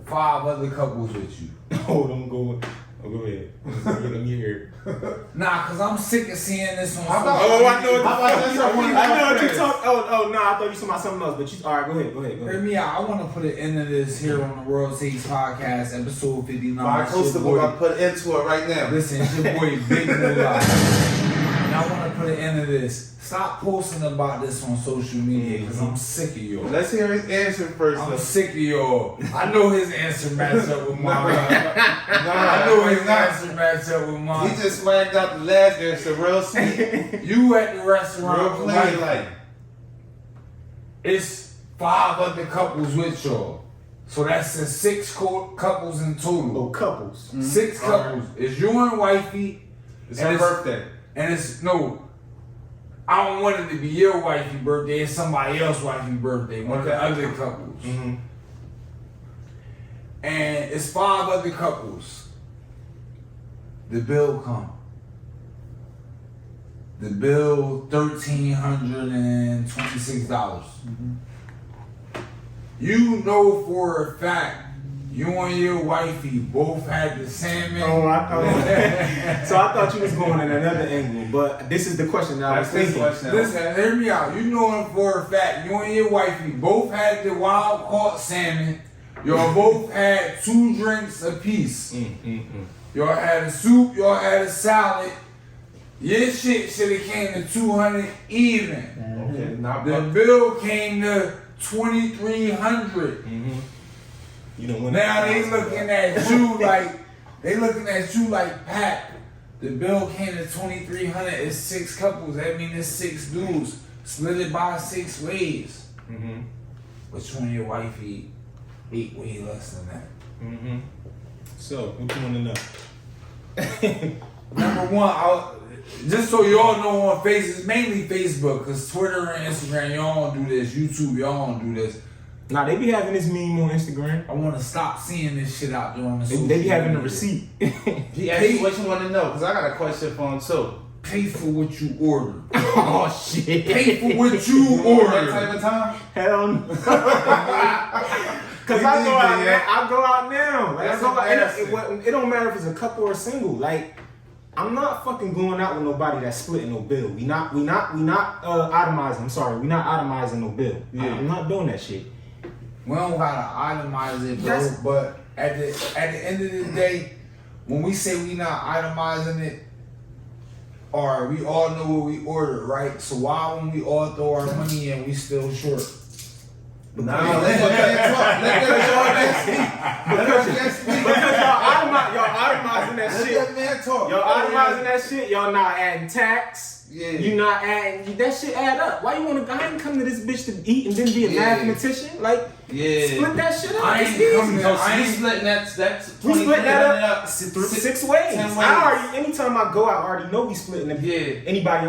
5 other couples with you. Oh, don't go. Oh, go ahead. Let me hear it. Nah, cause I'm sick of seeing this on. I know what you're talking I know what you're talking. Oh, no, I thought you were talking about something else. But all right, go ahead. Hear me out. I want to put an end to this here on the World Takes Podcast, episode 59. My coaster boy about to put into it right now. Listen, it's your boy Big Moolah. And I want to put an end to this. Stop posting about this on social media because I'm sick of y'all. Let's hear his answer first. I'm sick of y'all. I know his answer match up with mine. I I know his answer match up with mine. He just swagged out the last answer real sweet. You at the restaurant, Real plain like. It's 5 other couples with y'all. So that's the 6 couples in total. Oh, couples. 6 couples. It's you and wifey. It's and her birthday. And it's, no, I don't want it to be your wifey birthday. It's somebody else's wifey birthday. One of the other couples. Mm-hmm. And it's 5 other couples. The bill come. The bill $1,326. You know for a fact you and your wifey both had the salmon. Oh, so I thought you was going in another angle, but this is the question that I was thinking. Listen, hear me out. You know for a fact you and your wifey both had the wild caught salmon. Y'all both had 2 drinks apiece. Y'all had a soup, y'all had a salad. Your shit should have came to $200 even. Okay, The bill came to $2,300. You don't want Now they looking at you like Pat. The bill came to $2,300. It's 6 couples. That means it's 6 dudes. Split it by 6 ways. But you and your wifey ate way less than that. So, what you want to know? Number one, just so y'all know on Facebook, mainly Facebook, because Twitter and Instagram, y'all don't do this. YouTube, y'all don't do this. Nah, they be having this meme on Instagram. I want to stop seeing this shit out there on the social They be having the media. receipt. He asked you what you want to know, because I got a question for him too. pay for what you order. Oh shit. Pay for what you That order. type of time. Hell no. Cause I go out now. Like, That's I go out, embarrassing. it don't matter if it's a couple or single. Like, I'm not fucking going out with nobody that's splitting no bill. We not itemizing. I'm sorry, we not itemizing no bill. Yeah. I'm not doing that shit. We don't gotta itemize it, bro. That's- But at the end of the day, when we say we not itemizing it, or we all know what we ordered, right? So why when we all throw our money in, we still short? Nah, let that talk. Let that Y'all itemizing that shit. Let that man talk. Y'all itemizing that shit. Y'all not adding tax. Yeah. You not adding that shit add up. Why you wanna? I ain't come to this bitch to eat and then be a Yeah. mathematician. Like, Yeah. split that shit up. I It's ain't easy. coming So I we ain't splitting that's We split that up $2,300 six ways. 10 ways. I already, anytime I go out, I already know we splitting it. Yeah. Anybody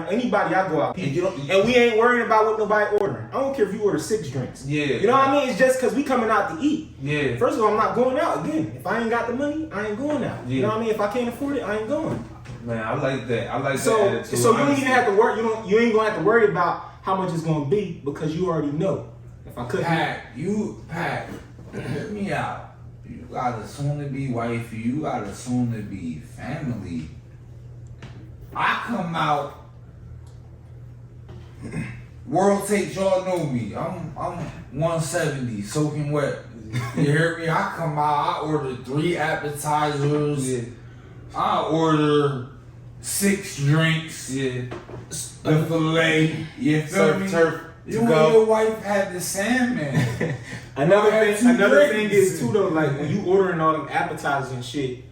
I go out, And you don't- and we ain't worrying about what nobody ordering. I don't care if you order 6 drinks. Yeah. You know what I mean? It's just because we coming out to eat. Yeah. First of all, I'm not going out again. If I ain't got the money, I ain't going out. You Yeah. know what I mean? If I can't afford it, I ain't going. Man, I like that. I like that So attitude. you don't even have to worry. You ain't gonna have to worry about how much it's gonna be because you already know. If I couldn't, Pat, hear me out. You got a soon to be wifey, you got a soon to be family. I come out, world takes, y'all know me. I'm 170, soaking wet. You hear me? I come out, I order 3 appetizers. Yeah. I order 6 drinks. Yeah. The filet. You feel me? Turf You to and go. your wife had the salmon. another had thing 2 thing drinks. is too though. Like when you ordering all them appetizers and shit.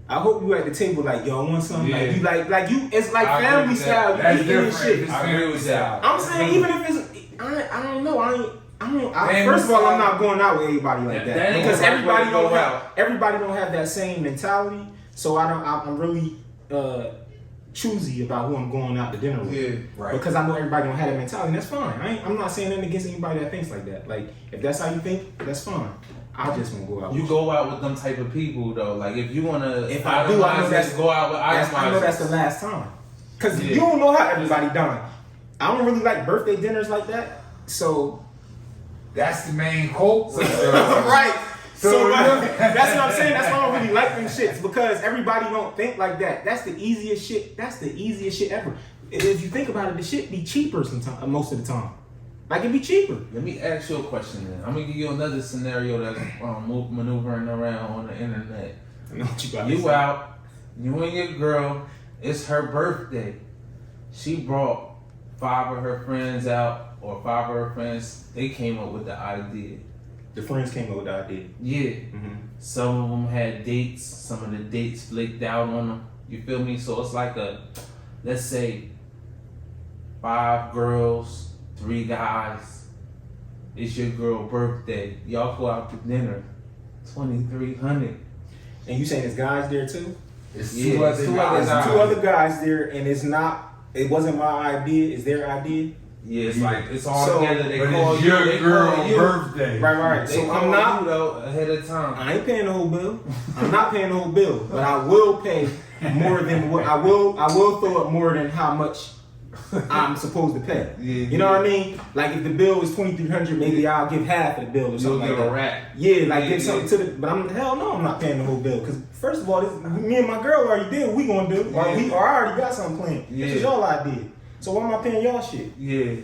I hope you at the table like y'all want something Yeah. like you. It's like I agree family with that. style. You That's eating and different. shit. I agree with that. I'm saying even if it's I don't know. Family First of all, I'm style. not going out with everybody like that, That ain't because the right way everybody to don't go have out. everybody don't have that same mentality. So I'm really choosy about who I'm going out to dinner with. Yeah. Right. Because I know everybody don't have that mentality. And that's fine. I'm not saying anything against anybody that thinks like that. Like if that's how you think, that's fine. I just won't go out. You with go out with them type of people though. Like if you wanna, If I do, I know that's go out with I know that's the itemizers. last time. Because Yeah. you don't know how everybody done. I don't really like birthday dinners like that. So That's the main culprit. right. So So, that's what I'm saying. That's why I don't really like them shits, because everybody don't think like that. That's the easiest shit. That's the easiest shit ever. If you think about it, the shit be cheaper sometimes. Most of the time, like it be cheaper. Let me ask you a question then. I'm gonna give you another scenario that's maneuvering around on the internet. I know what you got. You out, you and your girl, it's her birthday. She brought 5 of her friends out, or 5 of her friends, they came up with the idea. The friends came up with the idea. Yeah. Mm-hmm. Some of them had dates, some of the dates flaked out on them. You feel me? So it's like let's say 5 girls, 3 guys. It's your girl birthday. Y'all go out to dinner. $2,300. And you saying there's guys there too? It's Yeah, 2 other it's 2 guys. other There's 2 other guys there, and it wasn't my idea. It's their idea. Yeah, it's like it's all So, together. They But call it's you. your They girl call you. birthday. Right. They So call I'm not. you though ahead of time. I ain't paying the whole bill. I'm not paying the whole bill, but I will pay more than what I will throw up more than how much I'm supposed to pay. Yeah, You know what I mean? Like if the bill is $2,300, maybe I'll give half of the bill or You'll something give like a that. rack. Yeah, like Yeah, give something to the. But hell no, I'm not paying the whole bill, because first of all, me and my girl already did what we gonna do, or I already got something planned. This is Yeah. y'all idea. So why am I paying y'all shit? Yeah.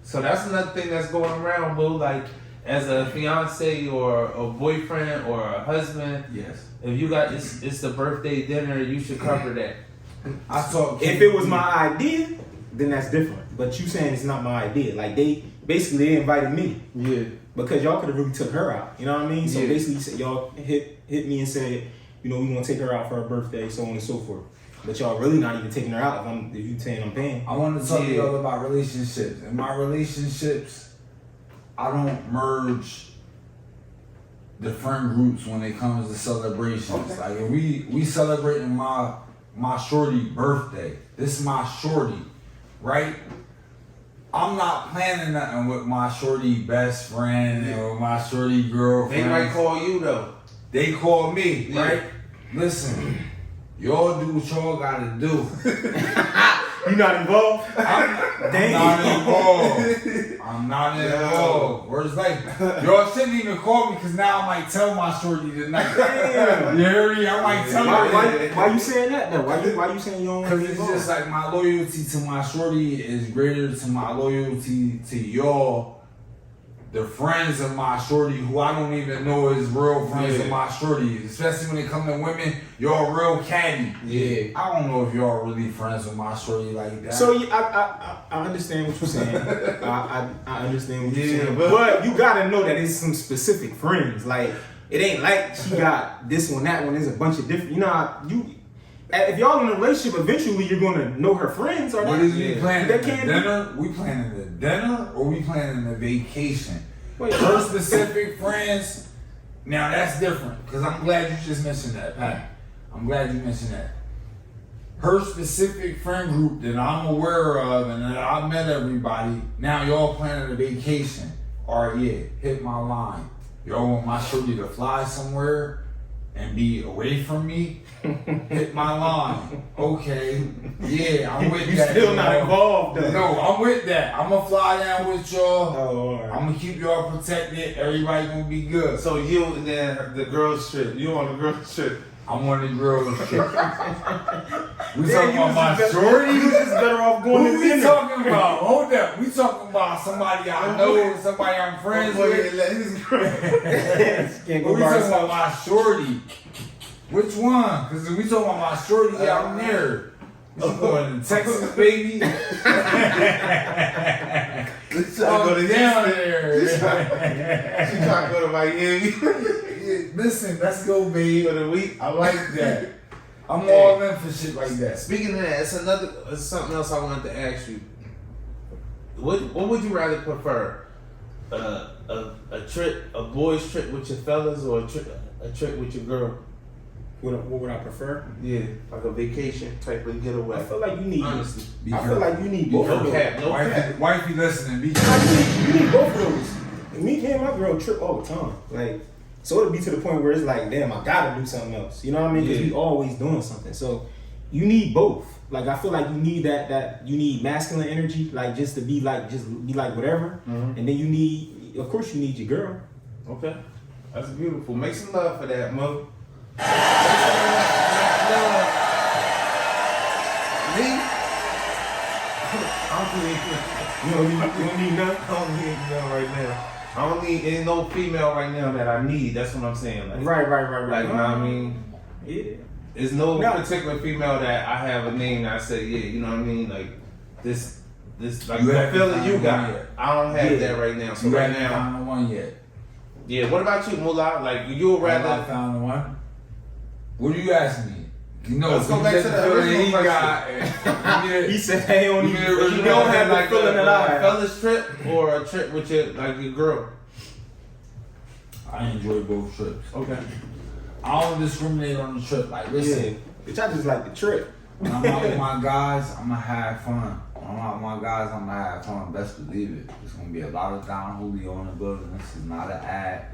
So that's another thing that's going around, boo. Like, as a fiance or a boyfriend or a husband, Yes. if you got it's the birthday dinner, you should cover that. I talk. If it was my idea, then that's different. But you saying it's not my idea. Like they invited me Yeah. because y'all could have really took her out. You know what I mean? So Yeah. basically, you said y'all hit me and said, you know, we gonna take her out for her birthday, so on and so forth. But y'all really not even taking her out if you saying I'm paying. I want to talk to Yeah. y'all about relationships. In my relationships, I don't merge the friend groups when it comes to celebrations. Okay. Like if we celebrating my shorty birthday. This is my shorty, right? I'm not planning nothing with my shorty best friend or my shorty girlfriend. They might call you though. They call me, Yeah. right? Listen, y'all do what y'all gotta do. You not involved? I'm not involved. I'm not involved. Whereas like, y'all shouldn't even call me because now I might tell my shorty tonight. Damn. You hear me? I might tell her. Why you saying that though? Why you saying you don't want to Because be it's involved? just like my loyalty to my shorty is greater to my loyalty to y'all. The friends of my shorty who I don't even know is real friends of my shorty. Especially when it comes to women, y'all real catty. Yeah. I don't know if y'all really friends with my shorty like that. So yeah, I understand what you're saying. I understand what you're saying. but- But you gotta know that it's some specific friends. Like it ain't like she got this one, that one. There's a bunch of different. You know, if y'all in a relationship, eventually you're gonna know her friends or What not. is we planning? They The can't dinner? We planning the dinner or we planning the vacation? Wait, Her specific friends, now that's different. Because I'm glad you just mentioned that, Pat. I'm glad you mentioned that. Her specific friend group that I'm aware of and that I met everybody, now y'all planning a vacation. Alright, yeah, hit my line. Y'all want my shorty to fly somewhere and be away from me? Hit my line. Okay, yeah, I'm with you that. still not y'all. involved though. No, I'm with that. I'm gonna fly down with y'all. Oh, alright. I'm gonna keep y'all protected. Everybody gonna be good. So you and then the girls trip. You on the girls trip. I'm on the girls trip. We Yeah, talking you about was my just shorty? You was just better off going Who to we dinner. talking about? Hold up. We talking about somebody I know, somebody I'm friends with. Can't Or go we by talking about yourself. my shorty? Which one? Because if we talking about my shorty out there. You going to Texas, baby? Let's Oh, go to down Houston. there. She trying to go to Miami Yeah, listen, let's go, babe. for the week. I like that. I'm all in for shit like that. Speaking of that, it's something else I wanted to ask you. What would you rather prefer? A trip, a boys trip with your fellas, or a trip with your girl? What would I prefer? Yeah, like a vacation type of I getaway. feel like you need. Honestly. I feel like you need both No of those. cap, no cap. Wifey listening, be You need both of those. Me and my girl trip all the time. Like, so it'll be to the point where it's like, damn, I gotta do something else. You know what I mean? Because Yeah. we always doing something. So you need both. Like, I feel like you need that you need masculine energy, like just to be like whatever. Mhm. And then you need, of course, you need your girl. Okay, that's beautiful. Make some love for that, Mo. Me? I don't need. You don't need none. I don't need none right now. I don't need ain't no female right now that I need. That's what I'm saying. Like, Right. Like, you know what I mean? Yeah. There's no No. particular female that I have a name that I say, yeah, you know what I mean? Like, this, like, You the haven't feeling found you one got. yet. I don't have Yeah. that right now. So You right haven't now, found the one yet. yeah. What about you, Mullah? Like, you would Have I rather. found the one? What do you ask me? You know, Let's go you back get to the feeling original he question. got. He said, "Hey, on You you." need But to you don't have like the feeling that I a have. fellas trip or a trip with your girl. I enjoy both trips. Okay. I don't discriminate on the trip. Like, listen, Bitch, I just like the trip. when I'm out with my guys, I'm gonna have fun. When I'm out with my guys, I'm gonna have fun. Best believe it. There's gonna be a lot of Don Julio in the building. This is not an ad.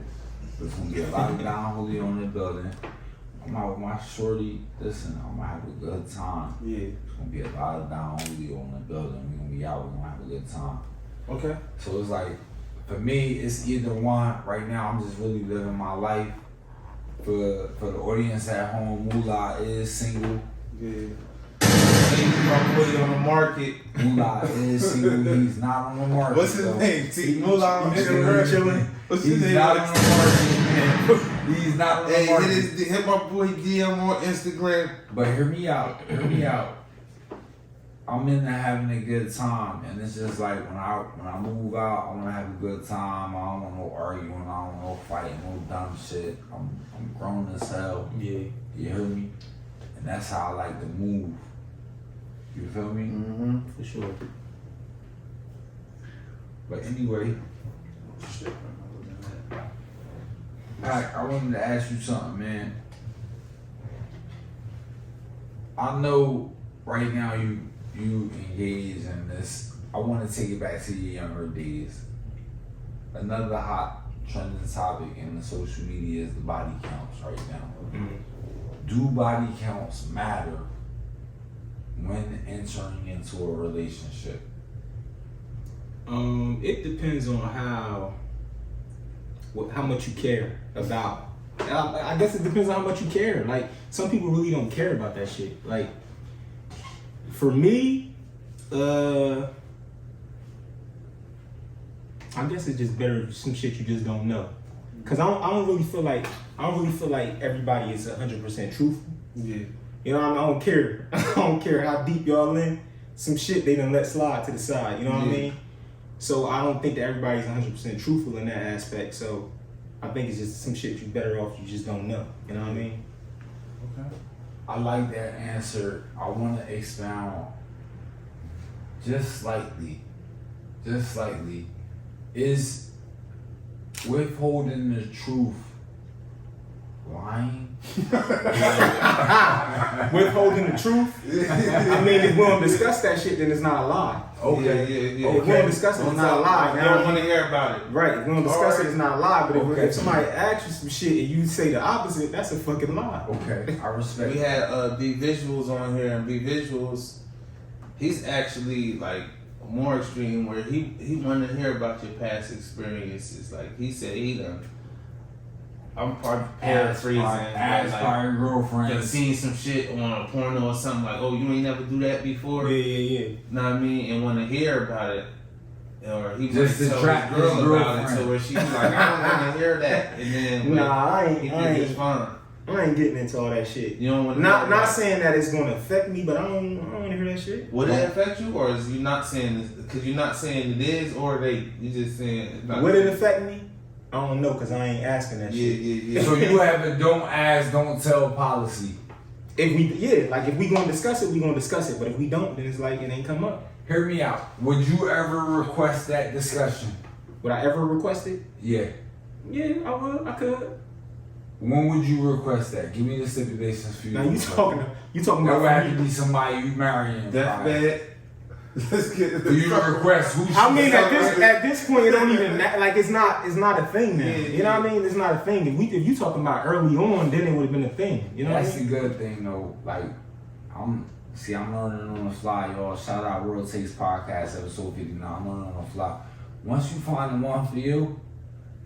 There's gonna be a lot of Don Julio in the building. I'm out with my shorty. Listen, I'm gonna have a good time. Yeah. There's gonna be a lot of Don Julio in the building. We're gonna be out. We're gonna have a good time. Okay. So it's like, for me, it's either one. Right now, I'm just really living my life. For the audience at home, Moolah is single. Yeah. My boy on the market. Moolah is single. He's not on the market. What's his though. name? T. Mullah on He's Instagram. What's his He's name? not on the market, man. He's not on the Hey, market. hit my boy DM on Instagram. But hear me out. Hear me out. I'm into having a good time, and it's just like when I move out, I want to have a good time. I don't want no arguing. I don't want no fighting, no dumb shit. I'm grown as hell. Yeah. You hear me? And that's how I like to move. You feel me? Mm-hmm. For sure. But anyway, Pac, I wanted to ask you something, man. I know right now you engage in this. I want to take it back to your younger days. Another hot trending topic in the social media is the body counts right now. Mm-hmm. Do body counts matter when entering into a relationship? It depends on how much you care about. I guess it depends on how much you care. Like, some people really don't care about that shit. Like, for me, I guess it's just better some shit you just don't know. Cause I don't really feel like everybody is 100% truthful. Yeah. You know what I mean? I don't care. I don't care how deep y'all in. Some shit they done let slide to the side. You know what I mean? So I don't think that everybody's 100% truthful in that aspect. So I think it's just some shit you better off you just don't know. You know what I mean? Okay. I like that answer. I want to expound just slightly. Is withholding the truth lying? Withholding the truth? I mean, if we don't discuss that shit, then it's not a lie. Okay. Yeah. If we don't discuss it, it's not a lie. I don't want to hear about it. Right, if we don't discuss it, it's not a lie. But if somebody asks you some shit and you say the opposite, that's a fucking lie. Okay, I respect. We had B Visuals on here, and B Visuals, he's actually like more extreme, where he wanted to hear about your past experiences. Like, he said I'm paraphrasing, Ask like, our girlfriend. seen some shit on a porno or something, like, oh, you ain't never do that before. Yeah. Know what I mean? And want to hear about it, or he Just wants to to tell trap his girl his about it, girlfriend. so where she's like, I don't want to hear that, and then he think it's fun. I ain't getting into all that shit. You don't want to. Not saying that it's gonna affect me, but I don't want to hear that shit. Would it affect you, or is you not saying this because you're not saying it is, or you just saying it's not? Would it affect me? I don't know, cause I ain't asking that shit. Yeah. So you have a don't ask, don't tell policy. If we gonna discuss it, we gonna discuss it. But if we don't, then it's like it ain't come up. Hear me out. Would you ever request that discussion? Would I ever request it? Yeah. Yeah, I would. I could. When would you request that? Give me the stipulations for you. Now you talking That about would have to be somebody you marrying. Deathbed. Let's get Do you request who? I mean, at this point, it don't even matter. Like, it's not a thing now. You know what I mean? It's not a thing. If you talking about early on, then it would have been a thing. You know That's what I mean? the good thing though. Like, I'm learning on the fly, y'all. Shout out World Takes Podcast, episode 59. I'm learning on the fly. Once you find the one for you,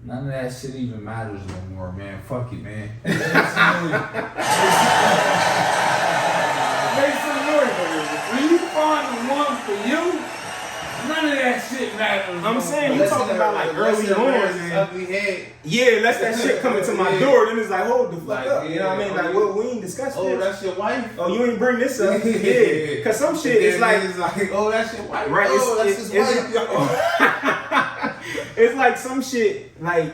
none of that shit even matters no more, man. Fuck it, man. Make some noise. When you find the one for you, none of that shit matters. I'm saying you talking about like early on, man. Ugly head. Yeah, unless that shit coming to my door, then it's like, hold the fuck Like, up. You know what I mean? Like, well, we ain't discussed Oh, this. that's your wife. Oh, you ain't bring this up. Yeah, cause some shit is like, oh, that's your wife. right? Oh, that's his wife. It's like some shit like.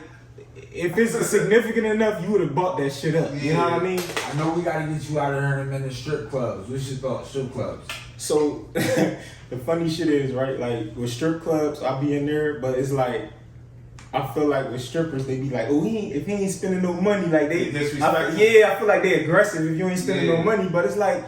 If it's significant enough, you would have bought that shit up. You know what I mean? I know we gotta get you out of here in a minute. Strip clubs. What's your thoughts? Strip clubs. So the funny shit is, right? Like with strip clubs, I'll be in there, but it's like I feel like with strippers, they be like, oh, if he ain't spending no money, like they disrespectful. I feel like they aggressive if you ain't spending no money. But it's like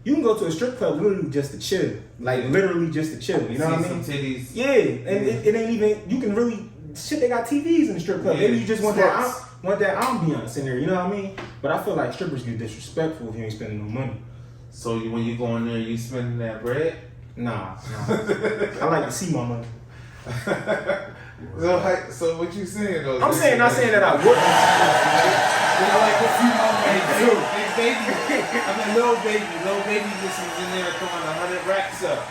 you can go to a strip club literally just to chill, like literally just to chill. You know what I mean? Some titties. Yeah, and it ain't even. You can really. Shit, they got TVs in the strip club. Yeah. Maybe you just want that ambiance in there, you know what I mean? But I feel like strippers get disrespectful if you ain't spending no money. So when you go in there, you spending that bread? Nah. I like to see my money. So what you saying though? I'm saying, not saying that I wouldn't. I like to see my money too. Big baby. I mean, little baby just was in there throwing 100 racks up.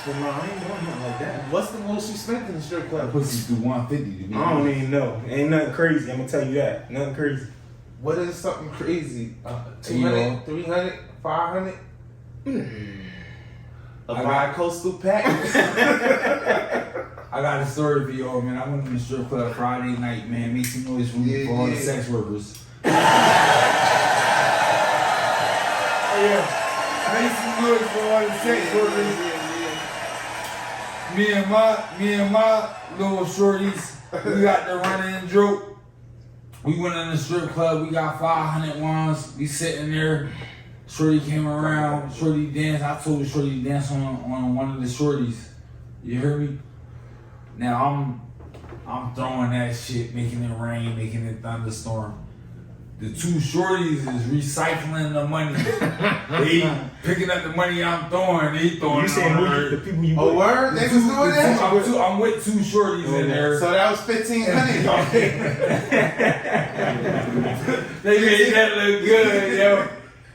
Well, no, I ain't doing nothing like that. What's the most you spent in the strip That club? pussy through 150 to me. I don't even know. Ain't nothing crazy. I'm gonna tell you that. Nothing crazy. What is something crazy? 200, 300, 500? A bi-coastal pack? I got a story for y'all, man. I went to the strip club Friday night, man. Make some noise for all the sex workers. Yeah. Make some noise for all the sex workers. Me and my little shorties, we got the running and joke. We went in the strip club, we got 500 ones. We sitting there. Shorty came around, Shorty danced. I told her Shorty to dance on one of the shorties. You hear me? Now I'm throwing that shit, making it rain, making it thunderstorm. the two shorties is recycling the money. They picking up the money I'm throwing. They throwing You it saying on her. the people you Oh, with? word? They was doing that? I'm with two shorties in there. So that was 1,500. They made that look good, yo.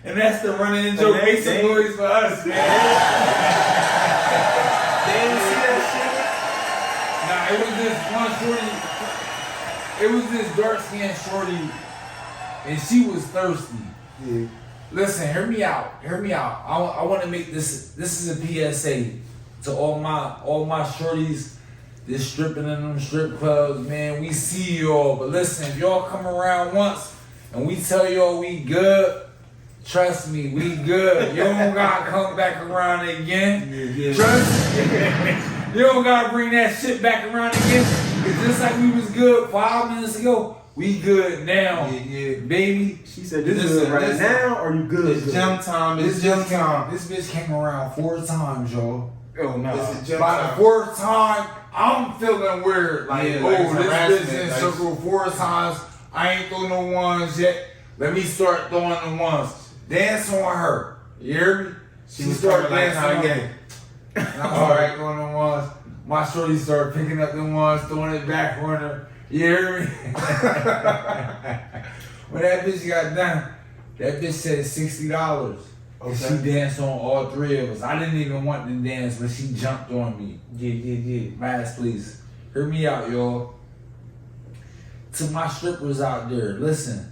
And that's the running joke. Make some noise for us, man. They didn't see that Nah, it was this one shorty. It was this dark-skinned shorty, and she was thirsty. Yeah. Listen, hear me out. Hear me out. I want to make this. This is a PSA to all my shorties that's stripping in them strip clubs. Man, we see y'all, but listen, if y'all come around once and we tell y'all we good, trust me, we good. You don't gotta come back around again. Yeah. Trust me. You don't gotta bring that shit back around again. It's just like we was good 5 minutes ago. We good now, baby. She said, "This Listen, is right listen. now, or you good?" It's jump time. It's jump time. This bitch came around 4 times, y'all. Oh no. This is jump By the time. 4th time, I'm feeling weird. Like, Yeah, like it's this harassment, bitch in like- circle 4 times. I ain't throw no ones yet. Let me start throwing the ones. Dance on her. You hear me? She was started coming like dancing on Kanye. me. And I'm alright throwing the ones. My shorty started picking up the ones, throwing it back on her. You hear me? When that bitch got done, that bitch said $60. And she danced on all 3 of us. I didn't even want to dance, but she jumped on me. Yeah. Mass, please. Hear me out, y'all. To my strippers out there, listen.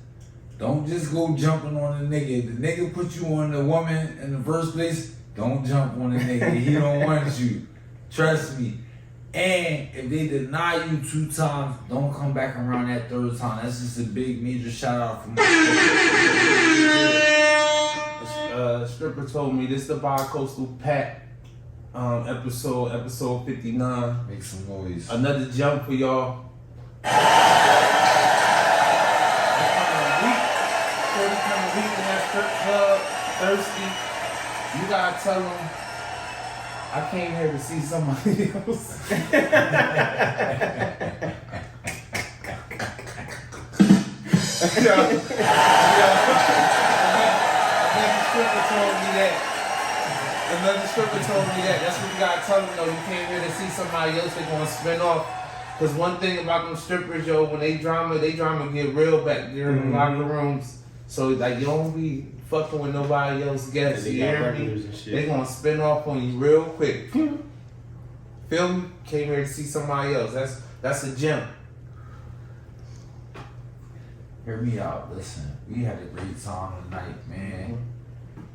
Don't just go jumping on the nigga. If the nigga put you on the woman in the first place, don't jump on the nigga. He don't want you. Trust me. And if they deny you 2 times, don't come back around that 3rd time. That's just a big major shout out from my Stripper told me this is the Bi-Coastal Pack episode 59. Make some noise. Another jump for y'all. Shorty coming weak in that strip club, thirsty. You gotta tell them I came here to see somebody else. Another stripper told me that. That's what you gotta tell them though. You came here to see somebody else. They're gonna spin off. Cause one thing about them strippers, yo, when they drama get real back there in the locker rooms. So like you don't be fucking with nobody else guests. They You got hear me? regulars and shit. They gonna spin off on you real quick. Feel me? Came here to see somebody else. That's a gem. Hear me out. Listen, we had a great time tonight, man.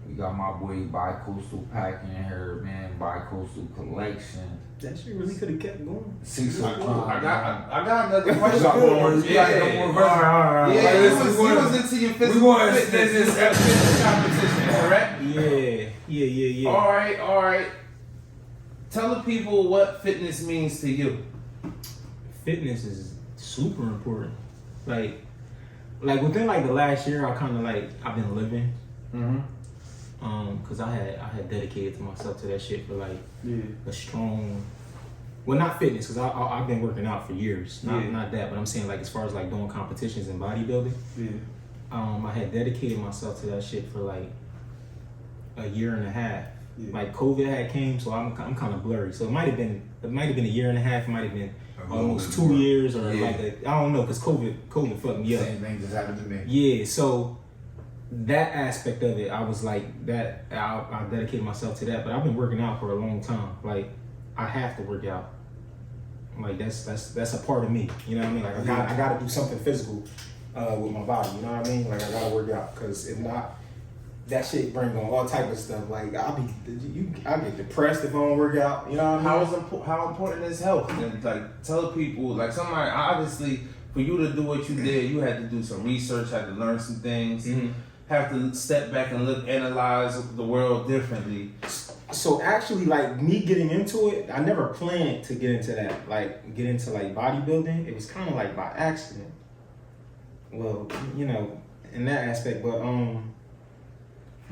We got my boy Bi-Coastal Pack in here, man. Bi-Coastal Collection. That shit really could have kept going. 6 I o'clock. got another question. You got more words? You got no more words? Alright. Yeah, Like, you listen, was into your we physical gonna fitness. extend this Fitness competition, correct? Yeah. All right. Tell the people what fitness means to you. Fitness is super important. Like within like the last year, I kind of like I've been living. Cause I had dedicated to myself to that shit for like a strong. Well, not fitness, cause I've been working out for years. Not that, but I'm saying like as far as like doing competitions in bodybuilding. I had dedicated myself to that shit for like a year and a half. Like COVID had came, so I'm kind of blurry. So it might have been a year and a half. It might have been almost 2 years, or like I don't know, cause COVID fucked me up. Same thing just happened to me. Yeah, so that aspect of it, I was like that. I dedicated myself to that, but I've been working out for a long time. Like I have to work out. Like that's a part of me. You know what I mean? Like I gotta do something physical with my body. You know what I mean? Like I gotta work out, cause if not, that shit bring on all type of stuff. Like I get depressed if I don't work out. You know what I mean? How important is health? And like tell people, like somebody obviously for you to do what you did, you had to do some research, had to learn some things, have to step back and analyze the world differently. So actually, like me getting into it, I never planned to get into that. Like get into like bodybuilding. It was kind of like by accident. Well, you know, in that aspect, but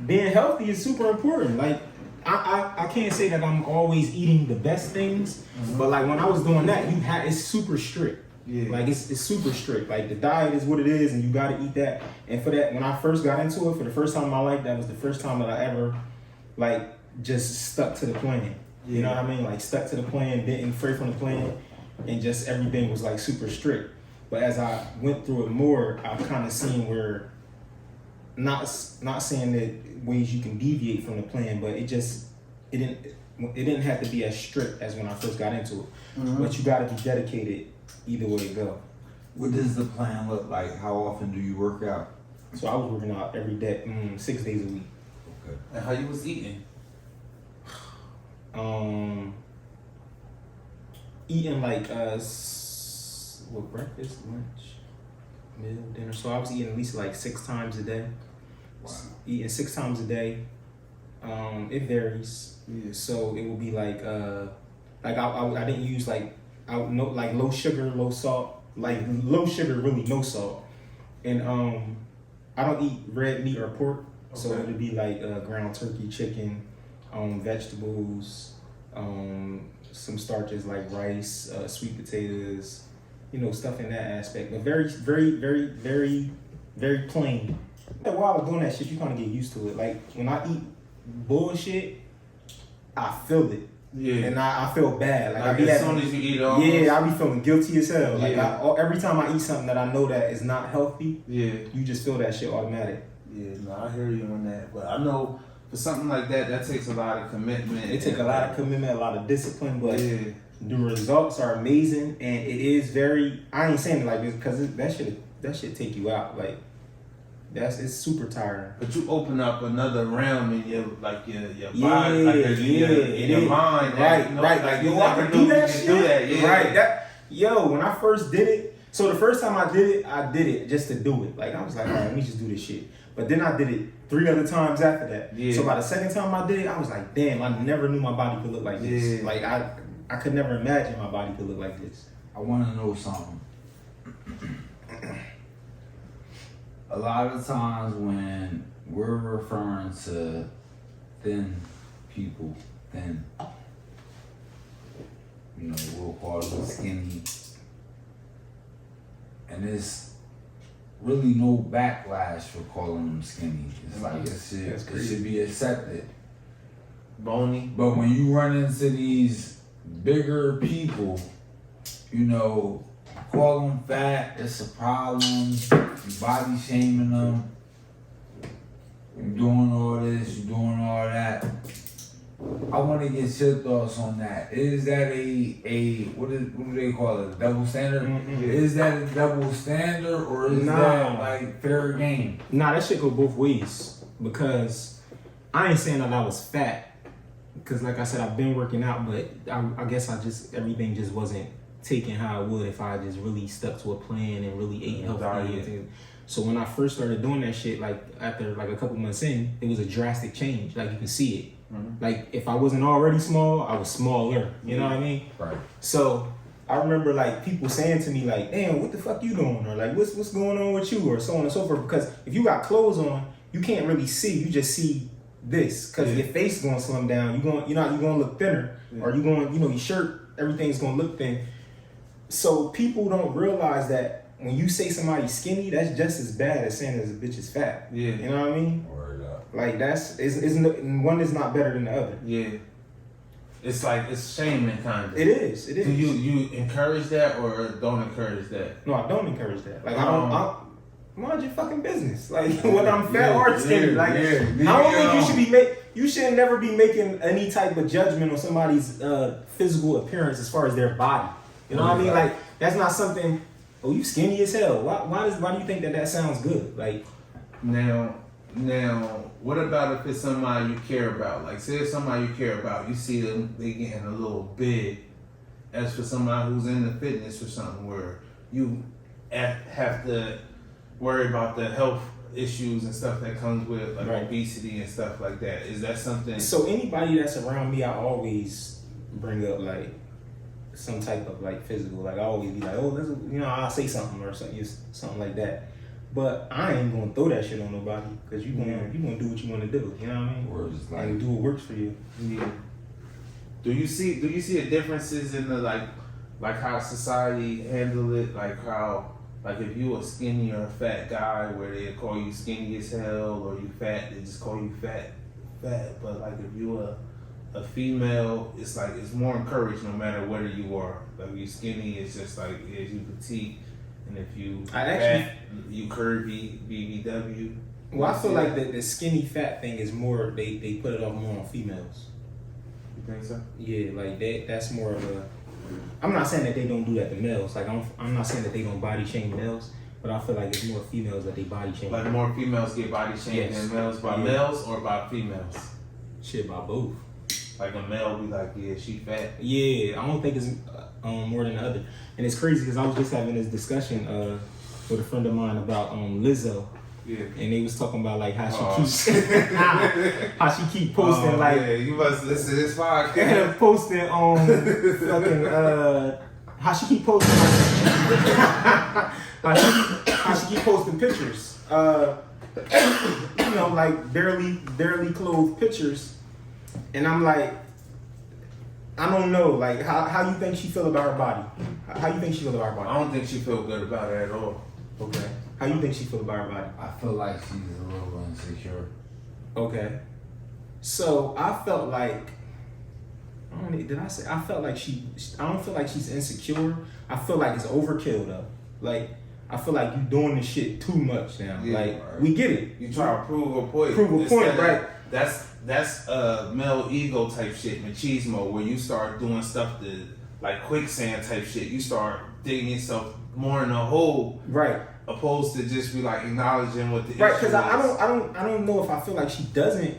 being healthy is super important. Like I can't say that I'm always eating the best things, but like when I was doing that, it's super strict. Yeah. Like it's super strict. Like the diet is what it is, and you got to eat that. And for that, when I first got into it, for the first time in my life, that was the first time that I ever like just stuck to the plan. Yeah. You know what I mean? Like stuck to the plan, didn't fray from the plan, and just everything was like super strict. But as I went through it more, I've kind of seen where not saying that ways you can deviate from the plan, but it didn't have to be as strict as when I first got into it. Mm-hmm. But you got to be dedicated either way it go. What does the plan look like? How often do you work out? So I was working out every day, 6 days a week. Okay. And how you was eating? Eating like breakfast, lunch, meal, dinner. So I was eating at least like 6 times a day. Wow. Eating 6 times a day. It varies. Yeah. So it will be like I didn't use like low sugar, low salt, like low sugar, really no salt, and I don't eat red meat or pork. So Okay. it'll be like ground turkey, chicken, vegetables, some starches like rice, sweet potatoes, stuff in that aspect. But very, very, very, very, very plain. While I was doing that shit, you kind of get used to it. Like when I eat bullshit, I feel it. Yeah. And I feel bad. Like I Like be as soon as you eat all. yeah, I be feeling guilty as hell. Like Yeah. every time I eat something that I know that is not healthy, Yeah. you just feel that shit automatic. Yeah. No, I hear you on that, but I know for something like that takes a lot of commitment. It takes a lot of commitment, a lot of discipline, but Yeah. the results are amazing, and it is very. I ain't saying it like this because that shit take you out. Like it's super tiring. But you open up another realm in your body, Yeah, like it your is. mind. Right, you know, right. Like Yo, you I never can knew do that you shit. could do that. Yeah. Right. When I first did it. So the first time I did it just to do it. Like I was like, all right, let me just do this shit. But then I did it 3 other times after that. Yeah. So by the second time I did it, I was like, damn, I never knew my body could look like this. Yeah. Like I could never imagine my body could look like this. I want to know something. A lot of times when we're referring to thin people, we'll call them skinny, and there's really no backlash for calling them skinny. It's like it should be accepted. Bony. But when you run into these bigger people, call them fat, it's a problem. You body shaming them. You doing all this, you doing all that. I want to get your thoughts on that. Is that a what do they call it? A double standard? Mm-hmm. Is that a double standard or is that like fair game? Nah, that shit go both ways because I ain't saying that I was fat because like I said, I've been working out, but I guess everything just wasn't taking how it would if I just really stuck to a plan and really ate healthy. So when I first started doing that shit, like after like a couple months in, it was a drastic change. Like you can see it. Mm-hmm. Like if I wasn't already small, I was smaller. You know what I mean? Right. So I remember like people saying to me like, "Damn, what the fuck you doing?" Or like, "What's going on with you?" Or so on and so forth. Because if you got clothes on, you can't really see. You just see this because your face is gonna slim down. You're gonna look thinner, or you going, your shirt, everything's gonna look thin. So people don't realize that when you say somebody's skinny, that's just as bad as saying that a bitch is fat. Yeah. You know what I mean? Word up. Like one is not better than the other. Yeah. It's like it's shaming kind of. It is. It is. Do you encourage that or don't encourage that? No, I don't encourage that. Like I mind your fucking business. Like whether I'm fat or skinny. Like I don't think you should be you should never be making any type of judgment on somebody's physical appearance as far as their body. You know what I mean? Like that's not something. Oh, you skinny as hell. Why do you think that sounds good? Like now, what about if it's somebody you care about? Like say it's somebody you care about, you see them they getting a little big. As for somebody who's in the fitness or something where you have to worry about the health issues and stuff that comes with like obesity and stuff like that. Is that something? So anybody that's around me, I always bring up like some type of like physical. Like I always be like, oh, I'll say something or something like that. But I ain't gonna throw that shit on nobody because you gonna do what you want to do. You know what I mean? Words like and do what works for you. Yeah. Do you see the differences in the like like how society handle it, like how, like if you a skinny or a fat guy, where they call you skinny as hell, or you fat, they just call you fat. But like if you a female, it's like it's more encouraged no matter whether you are. Like if you skinny, it's just like if you petite, and if you fat, you curvy, BBW. Well, I feel like the skinny fat thing is more, they put it off more on females. You think so? Yeah, like that's more of a. I'm not saying that they don't do that to males. Like I'm not saying that they don't body shame males, but I feel like it's more females that they body shame. Like more females get body shamed than males by males or by females. Shit, by both. Like a male be like, yeah, she fat. Yeah, I don't think it's more than the other. And it's crazy because I was just having this discussion with a friend of mine about Lizzo. Yeah. And they was talking about like how she keep posting like yeah, you must listen to this podcast. posting on fucking how she keep posting how she keep posting pictures. You know, like barely clothed pictures. And I'm like, I don't know, like how you think she feel about her body? How you think she feel about her body? I don't think she feel good about it at all. Okay. How you think she feel about her body? I feel like she's a little insecure. Okay. So I felt like, I felt like I don't feel like she's insecure. I feel like it's overkill though. Like, I feel like you doing this shit too much now. Yeah, like, right. We get it. You try to prove a point. Right. That's male ego type shit, machismo, where you start doing stuff that, like quicksand type shit. You start digging yourself more in a hole. Right. Opposed to just be like acknowledging what the right, issue is. Because I don't know if I feel like she doesn't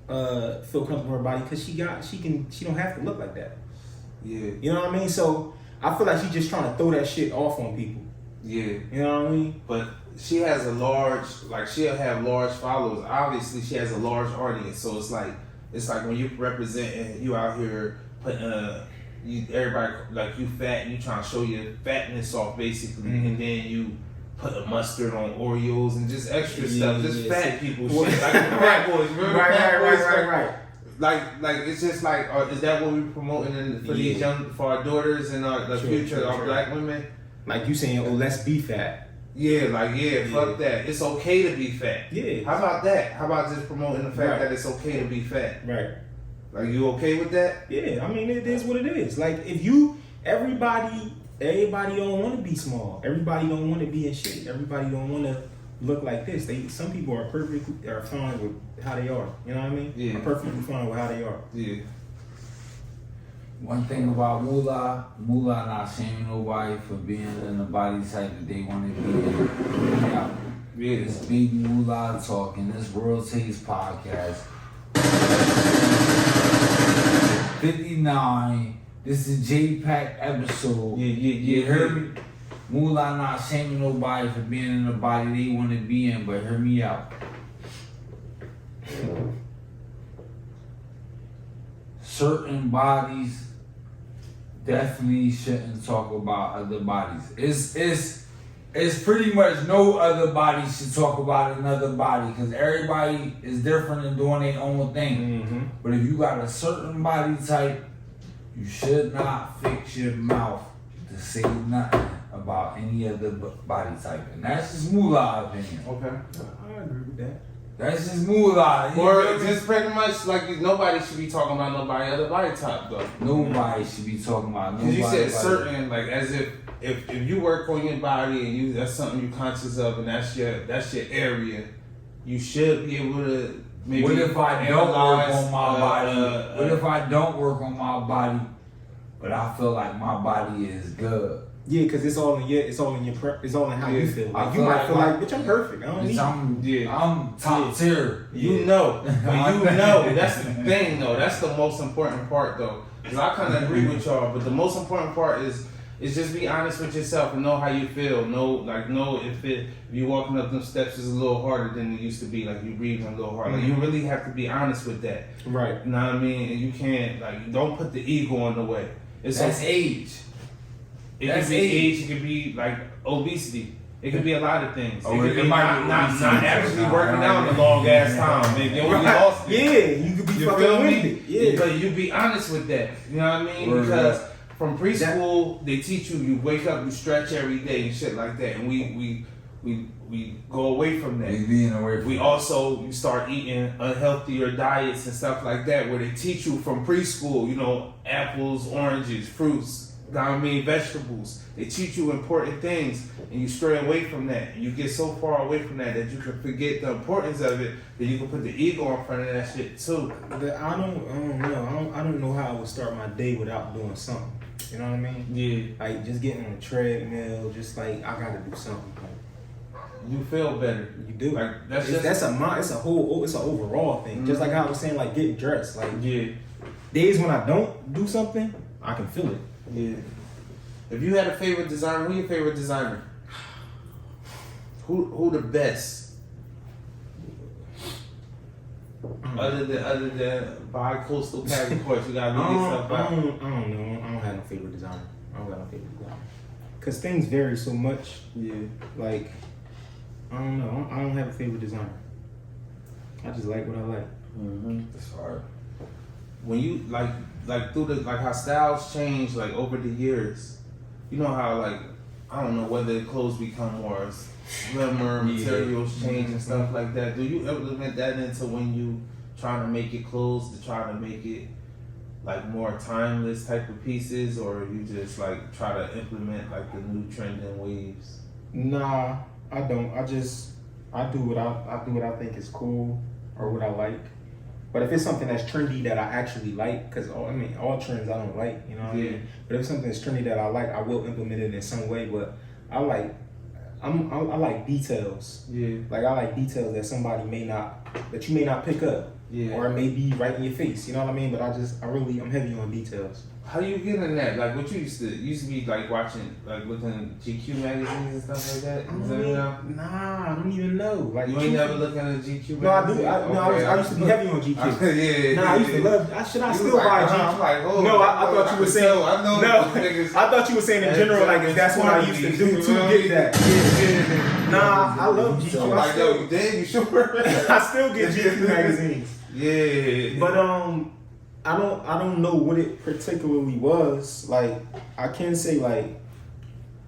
feel comfortable with her body because she don't have to look like that. Yeah. You know what I mean? So I feel like she's just trying to throw that shit off on people. Yeah. You know what I mean? But she has she'll have large followers. Obviously she has a large audience. So it's like when you represent and you out here putting everybody like you fat and you trying to show your fatness off basically, and then you put a mustard on Oreos and just extra stuff, just fat people shit, like the fat boys, remember? Right. Like it's just like, is that what we're promoting for these for our daughters and the future, our black women? Like you saying, oh, let's be fat. Yeah, fuck that. It's okay to be fat. Yeah. How about that? How about just promoting the fact that it's okay to be fat? Right. Like, you okay with that? Yeah, I mean, it is what it is. Like, everybody don't want to be small. Everybody don't want to be in shape. Everybody don't want to look like this. Some people are fine with how they are. You know what I mean? Yeah. Are perfectly fine with how they are. Yeah. One thing about Moolah not shaming nobody for being in the body type that they want to be in. Yeah. It's Big Moolah talking. This World Taste Podcast. 59. This is J-Pack episode. Yeah. You heard me? Moolah not shaming nobody for being in the body they want to be in, but hear me out. Certain bodies definitely shouldn't talk about other bodies. It's pretty much no other body should talk about another body because everybody is different and doing their own thing. Mm-hmm. But if you got a certain body type, you should not fix your mouth to say nothing about any other body type. And that's just Moolah opinion. Okay. I agree with that. That's just Moolah. Or just pretty much like nobody should be talking about nobody other body type though. Nobody should be talking about nobody. Because you said certain, like as if you work on your body and that's something you're conscious of and that's your area, you should be able to maybe. What if I don't work on my body? What if I don't work on my body, but I feel like my body is good? Yeah, because it's all in how you feel. Like you might feel like, bitch, I'm perfect. I don't need I'm top tier. You know. But you know. That's the thing, though. That's the most important part, though. Because I kind of agree with y'all, but the most important part is just be honest with yourself and know how you feel. Know if you walking up them steps is a little harder than it used to be. Like you breathing a little harder. Like, you really have to be honest with that. Right. You know what I mean? And you can't don't put the ego in the way. That's age. It could be age. It could be like obesity. It could be a lot of things. Oh, it could be not actually working out a long ass time. Maybe you lost it. Yeah, you could be fucking winded. Yeah, but you be honest with that. You know what I mean? Word Because from preschool, they teach you wake up, you stretch every day and shit like that, and we go away from that. We being away from We also you start eating unhealthier diets and stuff like that, where they teach you from preschool, you know, apples, oranges, fruits, vegetables. They teach you important things, and you stray away from that. And you get so far away from that you can forget the importance of it, that you can put the ego in front of that shit too. I don't know how I would start my day without doing something. You know what I mean? Yeah. Like just getting on a treadmill, just like I gotta do something. You feel better. You do. Like It's an overall thing. Mm-hmm. Just like how I was saying, like getting dressed. Like Yeah. days when I don't do something, I can feel it. Yeah. If you had a favorite designer, who your favorite designer? Who the best? Other than bi-coastal pack, of course, you gotta leave yourself out. I don't know. I don't have no favorite designer. I don't got no favorite designer. Cause things vary so much. Yeah. Like I don't know. I don't have a favorite designer. I just like what I like. Mm-hmm. That's hard. When you like through the how styles change like over the years, you know how like I don't know whether clothes become more slimmer, materials change and stuff like that. Do you implement that into when you trying to make your clothes to try to make it like more timeless type of pieces, or you just like try to implement like the new trending waves? Nah, I don't. I do what I think is cool or what I like. But if it's something that's trendy that I actually like, because all trends I don't like, you know what I mean? But if it's something that's trendy that I like, I will implement it in some way. But I like details. Yeah. Like I like details that you may not pick up. Yeah. Or it may be right in your face, you know what I mean? But I'm heavy on details. How you get in that? Like what you used to be like watching, like looking at GQ magazines and stuff like that? Nah, I don't even know. Like you ain't never looking at GQ magazine? No, I do. I used to be heavy on GQ. Yeah. Nah, I used to love. I still buy GQ. I'm like, oh. No, I thought you were saying. I know I thought you were saying in general, like if that's what I used to do to get that. Yeah. Nah, I love GQ. I'm like, yo, you damn, you sure? I still get GQ magazines. Yeah. But I don't know what it particularly was. Like I can say like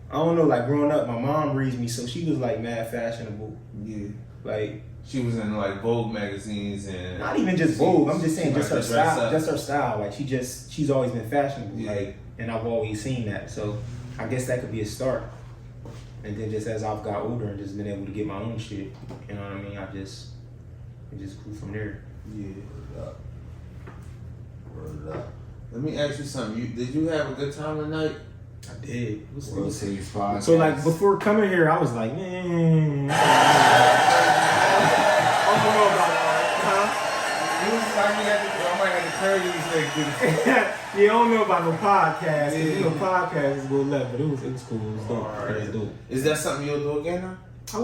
I don't know. Like growing up, my mom raised me, so she was like mad fashionable. Yeah. Like she was in like Vogue magazines and not even just Vogue. I'm just saying just her style. Up. Just her style. Like she's always been fashionable. Yeah. Like and I've always seen that. So I guess that could be a start. And then just as I've got older and just been able to get my own shit, you know what I mean? It just grew from there. Yeah. Word up. Let me ask you something. Did you have a good time tonight? I did. World Cities Podcast. So like before coming here, I was like, man. I don't know about that. You was like, I might have to carry these niggas. Yeah, I don't know about no podcast. Yeah. You know, podcast is good left, but it was cool. It was dope. Right. It was dope. Is that something you'll do again now? I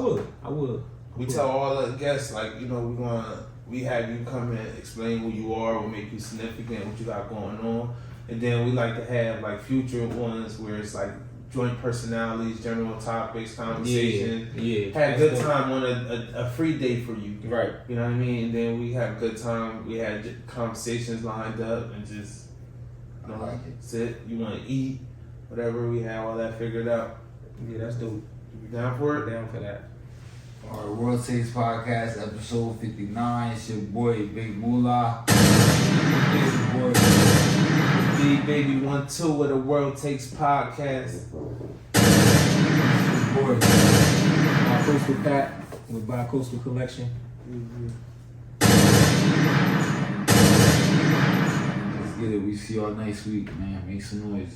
would. We tell all the guests, like, you know, we have you come and explain who you are, what make you significant, what you got going on. And then we like to have like future ones where it's like joint personalities, general topics, conversation. Yeah. Had a good time on a free day for you. Right. You know what I mean? And then we have a good time. We had conversations lined up and just sit. You want to eat, whatever. We have all that figured out. Yeah, that's dope. You down for it? Down for that. All right, World Cities Podcast, episode 59. It's your boy, Big Moolah. It's your boy, Big Baby 1-2 of the World Takes Podcast. Boy. Coastal Pat with Bi-Coastal Collection. Let's get it. We see y'all next week, man. Make some noise.